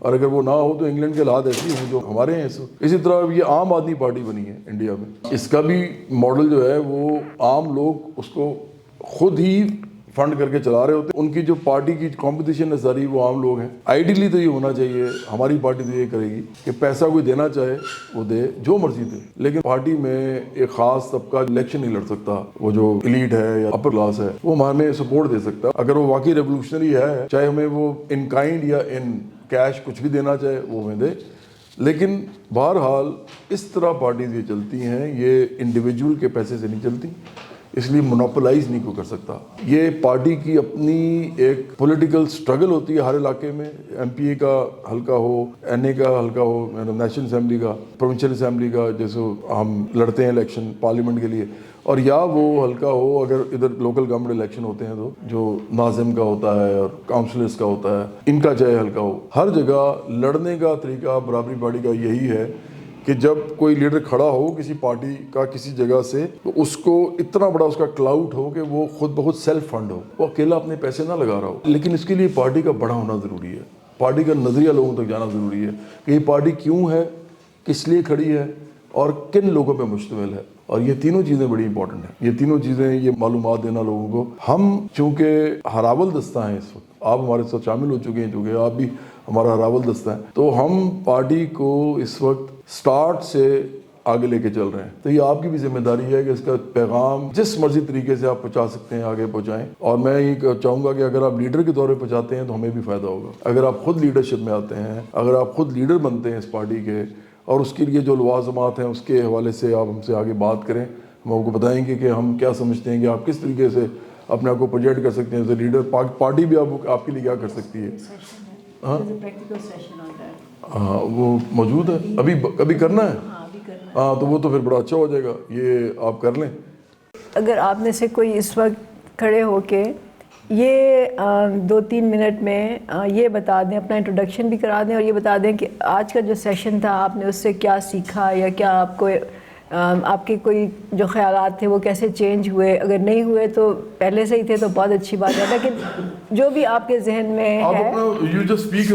[SPEAKER 1] اور اگر وہ نہ ہو تو انگلینڈ کے حالات ایسے ہوں جو ہمارے ہیں اسی طرح یہ عام آدمی پارٹی بنی ہے انڈیا میں. اس کا بھی ماڈل جو ہے وہ عام لوگ اس کو خود ہی فنڈ کر کے چلا رہے ہوتے ہیں. ان کی جو پارٹی کی کمپٹیشن ہے ساری وہ عام لوگ ہیں. آئیڈیلی تو یہ ہونا چاہیے, ہماری پارٹی تو یہ کرے گی کہ پیسہ کوئی دینا چاہے وہ دے, جو مرضی دے, لیکن پارٹی میں ایک خاص طبقہ الیکشن نہیں لڑ سکتا. وہ جو ایلیٹ ہے یا اپر کلاس ہے وہ ہمیں سپورٹ دے سکتا ہے. اگر وہ واقعی ریولوشنری ہے, چاہے ہمیں وہ ان کائنڈ یا ان کیش کچھ بھی دینا چاہے وہ ہمیں دے. لیکن بہرحال اس طرح پارٹیز یہ چلتی ہیں, یہ انڈیویجول کے پیسے سے نہیں چلتی, اس لیے مونوپلائز نہیں کوئی کر سکتا. یہ پارٹی کی اپنی ایک پولیٹیکل سٹرگل ہوتی ہے ہر علاقے میں. ایم پی اے کا حلقہ ہو, این اے کا حلقہ ہو, نیشنل اسمبلی کا, پروونشل اسمبلی کا, جیسے ہم لڑتے ہیں الیکشن پارلیمنٹ کے لیے, اور یا وہ حلقہ ہو اگر ادھر لوکل گورنمنٹ الیکشن ہوتے ہیں تو جو ناظم کا ہوتا ہے اور کاؤنسلرز کا ہوتا ہے, ان کا چاہے حلقہ ہو, ہر جگہ لڑنے کا طریقہ برابری پارٹی کا یہی ہے کہ جب کوئی لیڈر کھڑا ہو کسی پارٹی کا کسی جگہ سے تو اس کو اتنا بڑا اس کا کلاؤٹ ہو کہ وہ خود بخود سیلف فنڈ ہو, وہ اکیلا اپنے پیسے نہ لگا رہا ہو. لیکن اس کے لیے پارٹی کا بڑا ہونا ضروری ہے, پارٹی کا نظریہ لوگوں تک جانا ضروری ہے کہ یہ پارٹی کیوں ہے, کس لیے کھڑی ہے اور کن لوگوں پہ مشتمل ہے. اور یہ تینوں چیزیں بڑی امپورٹنٹ ہیں. یہ تینوں چیزیں, یہ معلومات دینا لوگوں کو. ہم چونکہ ہراول دستہ ہیں اس وقت, آپ ہمارے ساتھ شامل ہو چکے ہیں چونکہ آپ بھی ہمارا ہراول دستہ ہے, تو ہم پارٹی کو اس وقت سٹارٹ سے آگے لے کے چل رہے ہیں. تو یہ آپ کی بھی ذمہ داری ہے کہ اس کا پیغام جس مرضی طریقے سے آپ پہنچا سکتے ہیں آگے پہنچائیں. اور میں یہ چاہوں گا کہ اگر آپ لیڈر کے طور پہ پہنچاتے ہیں تو ہمیں بھی فائدہ ہوگا. اگر آپ خود لیڈرشپ میں آتے ہیں, اگر آپ خود لیڈر بنتے ہیں اس پارٹی کے, اور اس کے لیے جو لوازمات ہیں اس کے حوالے سے آپ ہم سے آگے بات کریں, ہم آپ کو بتائیں گے کہ ہم کیا سمجھتے ہیں کہ آپ کس طریقے سے اپنے آپ کو پروجیکٹ کر سکتے ہیں ایز اے لیڈر. پارٹی بھی آپ کے لیے کیا کر سکتی ہے. ہاں وہ موجود ہے, ابھی کرنا ہے. ہاں تو وہ تو پھر بڑا اچھا ہو جائے گا, یہ آپ کر لیں.
[SPEAKER 6] اگر آپ میں سے کوئی اس وقت کھڑے ہو کے یہ 2-3 منٹ میں یہ بتا دیں, اپنا انٹروڈکشن بھی کرا دیں اور یہ بتا دیں کہ آج کا جو سیشن تھا آپ نے اس سے کیا سیکھا, یا کیا آپ کو آپ کے کوئی جو خیالات تھے وہ کیسے چینج ہوئے. اگر نہیں ہوئے تو پہلے سے ہی تھے تو بہت اچھی بات ہے, لیکن جو بھی آپ کے ذہن میں ہے, ہاں جسٹ اسپیک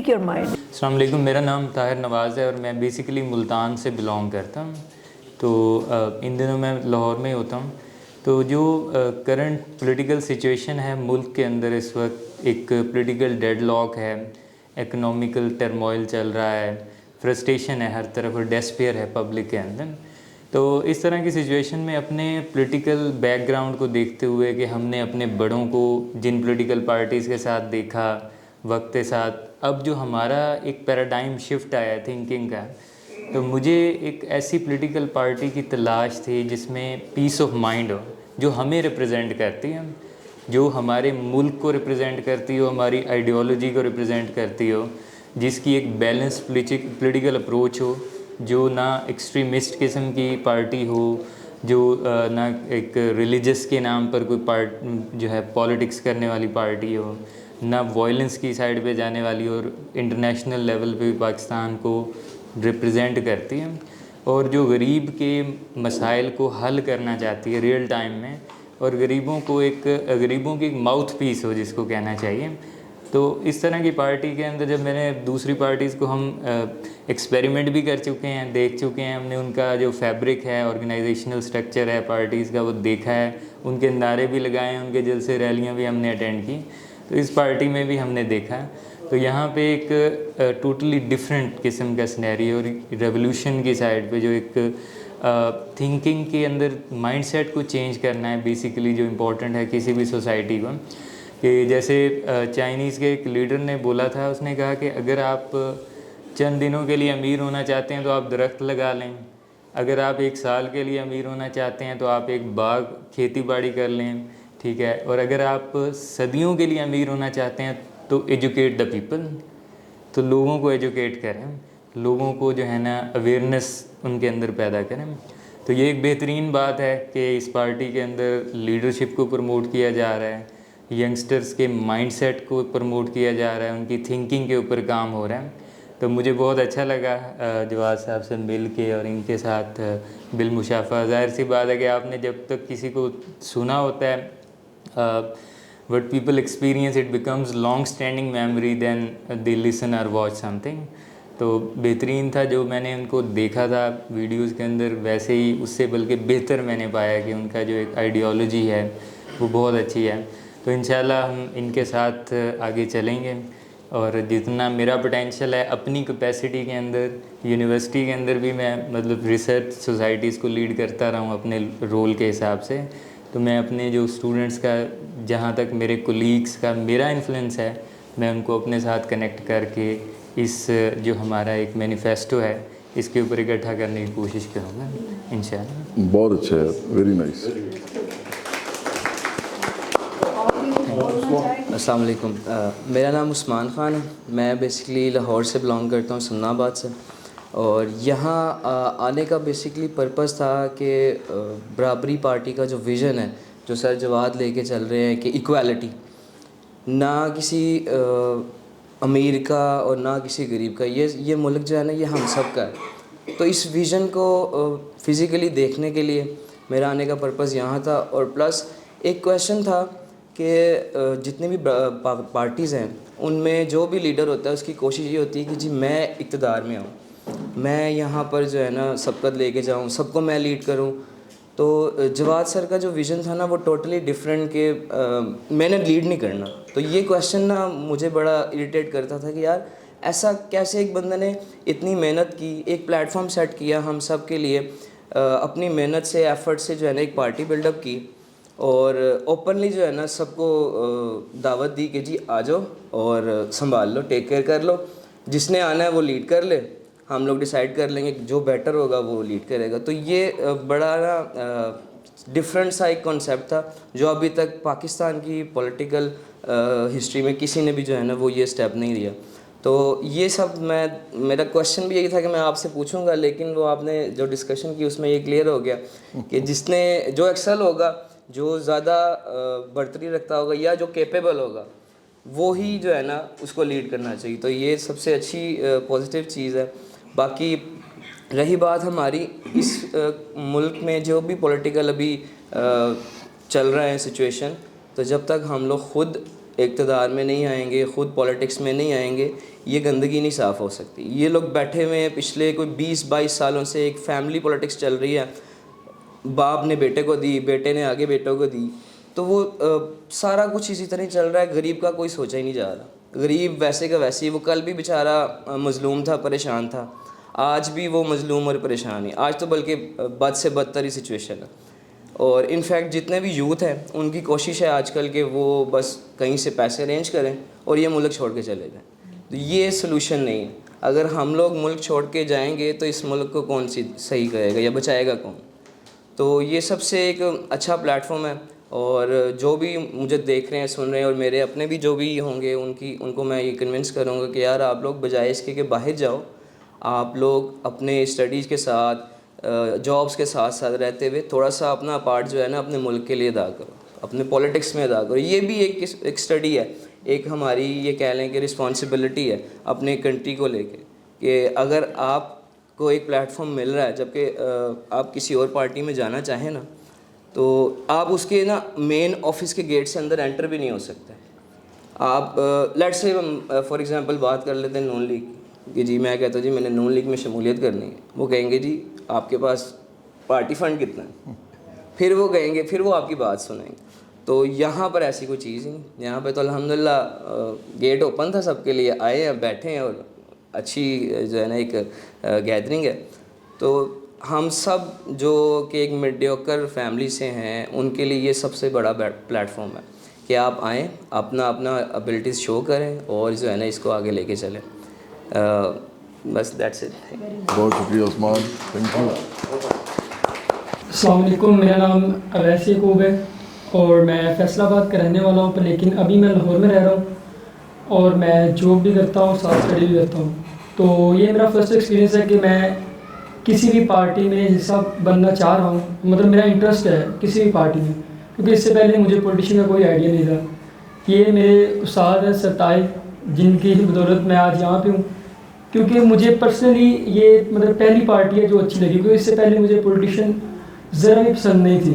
[SPEAKER 6] یور مائنڈ.
[SPEAKER 4] السلام علیکم, میرا نام طاہر نواز ہے اور میں بیسیکلی ملتان سے بلانگ کرتا ہوں. تو ان دنوں میں لاہور میں ہوتا ہوں. تو جو کرنٹ پولیٹیکل سچویشن ہے ملک کے اندر اس وقت, ایک پولیٹیکل ڈیڈ لاک ہے, اکنامیکل ٹرموائل چل رہا ہے, فرسٹریشن ہے ہر طرف اور ڈیسپیئر ہے پبلک کے اندر. تو اس طرح کی سچویشن میں اپنے پولیٹیکل بیک گراؤنڈ کو دیکھتے ہوئے کہ ہم نے اپنے بڑوں کو جن پولیٹیکل پارٹیز کے ساتھ دیکھا وقت کے ساتھ, اب جو ہمارا ایک پیراڈائم شفٹ آیا ہے تھنکنگ کا, تو مجھے ایک ایسی پولیٹیکل پارٹی کی تلاش تھی جس میں پیس آف مائنڈ ہو, جو ہمیں ریپرزینٹ کرتی ہے, جو ہمارے ملک کو ریپرزینٹ کرتی ہو, ہماری آئیڈیالوجی کو ریپرزینٹ کرتی ہو, جس کی ایک بیلنس پولیٹیکل اپروچ ہو, جو نہ ایکسٹریمسٹ قسم کی پارٹی ہو, جو نہ ایک ریلیجس کے نام پر کوئی جو ہے پالیٹکس کرنے والی پارٹی ہو, نہ وائلنس کی سائڈ پہ جانے والی, اور انٹرنیشنل لیول پہ بھی پاکستان کو ریپرزینٹ کرتی ہے, اور جو غریب کے مسائل کو حل کرنا چاہتی ہے ریئل ٹائم میں, اور غریبوں کی ایک ماؤتھ پیس ہو جس کو کہنا چاہیے. تو اس طرح کی پارٹی کے اندر جب میں نے دوسری پارٹیز کو ہم ایکسپیریمنٹ بھی کر چکے ہیں, دیکھ چکے ہیں, ہم نے ان کا جو فیبرک ہے, آرگنائزیشنل سٹرکچر ہے پارٹیز کا, وہ دیکھا ہے, ان کے نعرے بھی لگائے ہیں, ان کے جلسے ریلیاں بھی ہم نے اٹینڈ کی. تو اس پارٹی میں بھی ہم نے دیکھا. تو یہاں پہ ایک ٹوٹلی ڈفرینٹ قسم کا سینیریو, اور ریولیوشن کی سائڈ پہ جو ایک تھنکنگ کے اندر مائنڈ سیٹ کو چینج کرنا ہے بیسیکلی, جو امپورٹنٹ ہے کسی بھی سوسائٹی کو. کہ جیسے چائنیز کے ایک لیڈر نے بولا تھا, اس نے کہا کہ اگر آپ چند دنوں کے لیے امیر ہونا چاہتے ہیں تو آپ درخت لگا لیں, اگر آپ 1 سال کے لیے امیر ہونا چاہتے ہیں تو آپ ایک باغ کھیتی باڑی کر لیں, ٹھیک ہے, اور اگر آپ صدیوں کے لیے امیر ہونا چاہتے ہیں تو ایجوکیٹ دا پیپل, تو لوگوں کو ایجوکیٹ کریں, لوگوں کو جو ہے نا اویئرنیس ان کے اندر پیدا کریں. تو یہ ایک بہترین بات ہے کہ اس پارٹی کے اندر لیڈرشپ کو پروموٹ کیا جا رہا ہے, ینگسٹرز کے مائنڈ سیٹ کو پروموٹ کیا جا رہا ہے, ان کی تھنکنگ کے اوپر کام ہو رہا ہے. تو مجھے بہت اچھا لگا جواز صاحب سے مل کے اور ان کے ساتھ بالمشافہ. ظاہر سی بات ہے کہ آپ نے جب تک کسی کو سنا ہوتا ہے what people experience, it becomes long standing memory than they listen or watch something. تو بہترین تھا جو میں نے ان کو دیکھا تھا ویڈیوز کے اندر، ویسے ہی اس سے بلکہ بہتر میں نے پایا کہ ان کا جو ایک آئیڈیالوجی ہے وہ بہت اچھی ہے. تو انشاءاللہ ہم ان کے ساتھ آگے چلیں گے، اور جتنا میرا پوٹینشیل ہے اپنی کیپیسٹی کے اندر، یونیورسٹی کے اندر بھی میں مطلب ریسرچ سوسائٹیز کو لیڈ کرتا رہا ہوں اپنے رول کے حساب سے. تو میں اپنے جو اسٹوڈنٹس کا، جہاں تک میرے کولیگس کا میرا انفلوئنس ہے، میں ان کو اپنے ساتھ کنیکٹ کر کے اس جو ہمارا ایک مینیفیسٹو ہے اس کے اوپر اکٹھا کرنے کی کوشش کروں گا انشاءاللہ.
[SPEAKER 1] بہت اچھا ہے، ویری نائس.
[SPEAKER 3] السلام علیکم. میرا نام عثمان خان ہے. میں بیسکلی لاہور سے بلانگ کرتا ہوں، سمنا آباد سے. اور یہاں آنے کا بیسکلی پرپس تھا کہ برابری پارٹی کا جو ویژن ہے، جو سر جواد لے کے چل رہے ہیں کہ ایکویلٹی، نہ کسی امیر کا اور نہ کسی غریب کا، یہ ملک جو ہے نا یہ ہم سب کا ہے. تو اس ویژن کو فزیکلی دیکھنے کے لیے میرا آنے کا پرپس یہاں تھا. اور پلس ایک کویشچن تھا کہ جتنے بھی پارٹیز ہیں ان میں جو بھی لیڈر ہوتا ہے اس کی کوشش یہ ہوتی ہے کہ جی میں اقتدار میں آؤں، میں یہاں پر جو ہے نا سبقت لے کے جاؤں، سب کو میں لیڈ کروں. تو جواد سر کا جو ویژن تھا نا وہ ٹوٹلی ڈفرینٹ، کہ میں نے لیڈ نہیں کرنا. تو یہ کویشچن نا مجھے بڑا اریٹیٹ کرتا تھا کہ یار ایسا کیسے ایک بندے نے اتنی محنت کی، ایک پلیٹ فارم سیٹ کیا ہم سب کے لیے، اپنی محنت سے، ایفرٹ سے جو ہے نا ایک پارٹی بلڈ اپ کی، اور اوپنلی جو ہے نا سب کو دعوت دی کہ جی آ جاؤ اور سنبھال لو، ٹیک کیئر کر لو، جس نے آنا ہے وہ لیڈ کر لے، ہم لوگ ڈیسائیڈ کر لیں گے جو بیٹر ہوگا وہ لیڈ کرے گا. تو یہ بڑا نا ڈفرینٹ سا ایک کانسیپٹ تھا جو ابھی تک پاکستان کی پولیٹیکل ہسٹری میں کسی نے بھی جو ہے نا وہ یہ اسٹیپ نہیں لیا. تو یہ سب میرا کویشچن بھی یہی تھا کہ میں آپ سے پوچھوں گا، لیکن وہ آپ نے جو ڈسکشن کی اس میں یہ کلیئر ہو گیا کہ جس نے جو ایکسل ہوگا، جو زیادہ برتری رکھتا ہوگا یا جو کیپیبل ہوگا، وہی جو ہے نا اس کو لیڈ کرنا چاہیے. تو یہ سب سے اچھی پازیٹیو چیز ہے. باقی رہی بات ہماری اس ملک میں جو بھی پولیٹیکل ابھی چل رہا ہے سچویشن، تو جب تک ہم لوگ خود اقتدار میں نہیں آئیں گے، خود پولیٹکس میں نہیں آئیں گے، یہ گندگی نہیں صاف ہو سکتی. یہ لوگ بیٹھے ہوئے ہیں پچھلے کوئی 20-22 سالوں سے، ایک فیملی پولیٹکس چل رہی ہے، باپ نے بیٹے کو دی، بیٹے نے آگے بیٹوں کو دی، تو وہ سارا کچھ اسی طرح چل رہا ہے. غریب کا کوئی سوچا ہی نہیں جا رہا. غریب ویسے کا ویسے ہی، وہ کل بھی بیچارہ مظلوم تھا، پریشان تھا، آج بھی وہ مظلوم اور پریشان ہے. آج تو بلکہ بد سے بدتر ہی سچویشن ہے. اور انفیکٹ جتنے بھی یوتھ ہیں ان کی کوشش ہے آج کل کہ وہ بس کہیں سے پیسے ارینج کریں اور یہ ملک چھوڑ کے چلے جائیں. تو یہ سلوشن نہیں ہے. اگر ہم لوگ ملک چھوڑ کے جائیں گے تو اس ملک کو کون سی صحیح کرے گا یا بچائے گا کون؟ تو یہ سب سے ایک اچھا پلیٹ فارم ہے. اور جو بھی مجھے دیکھ رہے ہیں، سن رہے ہیں، اور میرے اپنے بھی جو بھی ہوں گے ان کو میں یہ کنونس کروں گا کہ یار آپ لوگ بجائے اس کے کہ باہر جاؤ، آپ لوگ اپنے اسٹڈیز کے ساتھ، جابس کے ساتھ ساتھ رہتے ہوئے تھوڑا سا اپنا پارٹ جو ہے نا اپنے ملک کے لیے ادا کرو، اپنے پولیٹکس میں ادا کرو. یہ بھی ایک اسٹڈی ہے، ایک ہماری یہ کہہ لیں کہ رسپانسبلٹی ہے اپنے کنٹری کو لے کے، کہ اگر آپ کو ایک پلیٹ فارم مل رہا ہے، جبکہ آپ کسی اور پارٹی میں جانا چاہیں نا، تو آپ اس کے نا مین آفس کے گیٹ سے اندر انٹر بھی نہیں ہو سکتے. آپ لیٹس سے فار ایگزامپل بات کر لیتے ہیں نون لیگ کہ جی میں کہتا ہوں جی میں نے نون لیگ میں شمولیت کرنی ہے، وہ کہیں گے جی آپ کے پاس پارٹی فنڈ کتنا ہے، پھر وہ کہیں گے، پھر وہ آپ کی بات سنیں گے. تو یہاں پر ایسی کوئی چیز نہیں. یہاں پہ تو الحمدللہ گیٹ اوپن تھا سب کے لیے، آئے ہیں، بیٹھے ہیں، اور اچھی جو ہے نا ایک گیدرنگ ہے. تو ہم سب جو کہ ایک میڈیوکر فیملی سے ہیں ان کے لیے یہ سب سے بڑا پلیٹ فارم ہے کہ آپ آئیں، اپنا ابیلٹیز شو کریں اور جو ہے نا اس کو آگے لے کے چلیں. بس دیٹس اٹ.
[SPEAKER 1] بہت شکریہ عثمان، تھینک یو.
[SPEAKER 5] السلام علیکم. میرا نام اویس یعقوب ہے اور میں فیصل آباد کا رہنے والا ہوں، لیکن ابھی میں لاہور میں رہ رہا ہوں اور میں جاب بھی کرتا ہوں، ساتھ اسٹڈی بھی کرتا ہوں. تو یہ میرا فرسٹ ایکسپیرینس ہے کہ میں کسی بھی پارٹی میں حصہ بننا چاہ رہا ہوں. مطلب میرا انٹرسٹ ہے کسی بھی پارٹی میں، کیونکہ اس سے پہلے مجھے پولیٹیشین کا کوئی آئیڈیا نہیں تھا. یہ میرے استاد ہیں سرتاج، جن کی بدولت میں آج یہاں پہ ہوں، کیونکہ مجھے پرسنلی یہ مطلب پہلی پارٹی ہے جو اچھی لگی، کیونکہ اس سے پہلے مجھے پولیٹیشین ذرا بھی پسند نہیں تھی.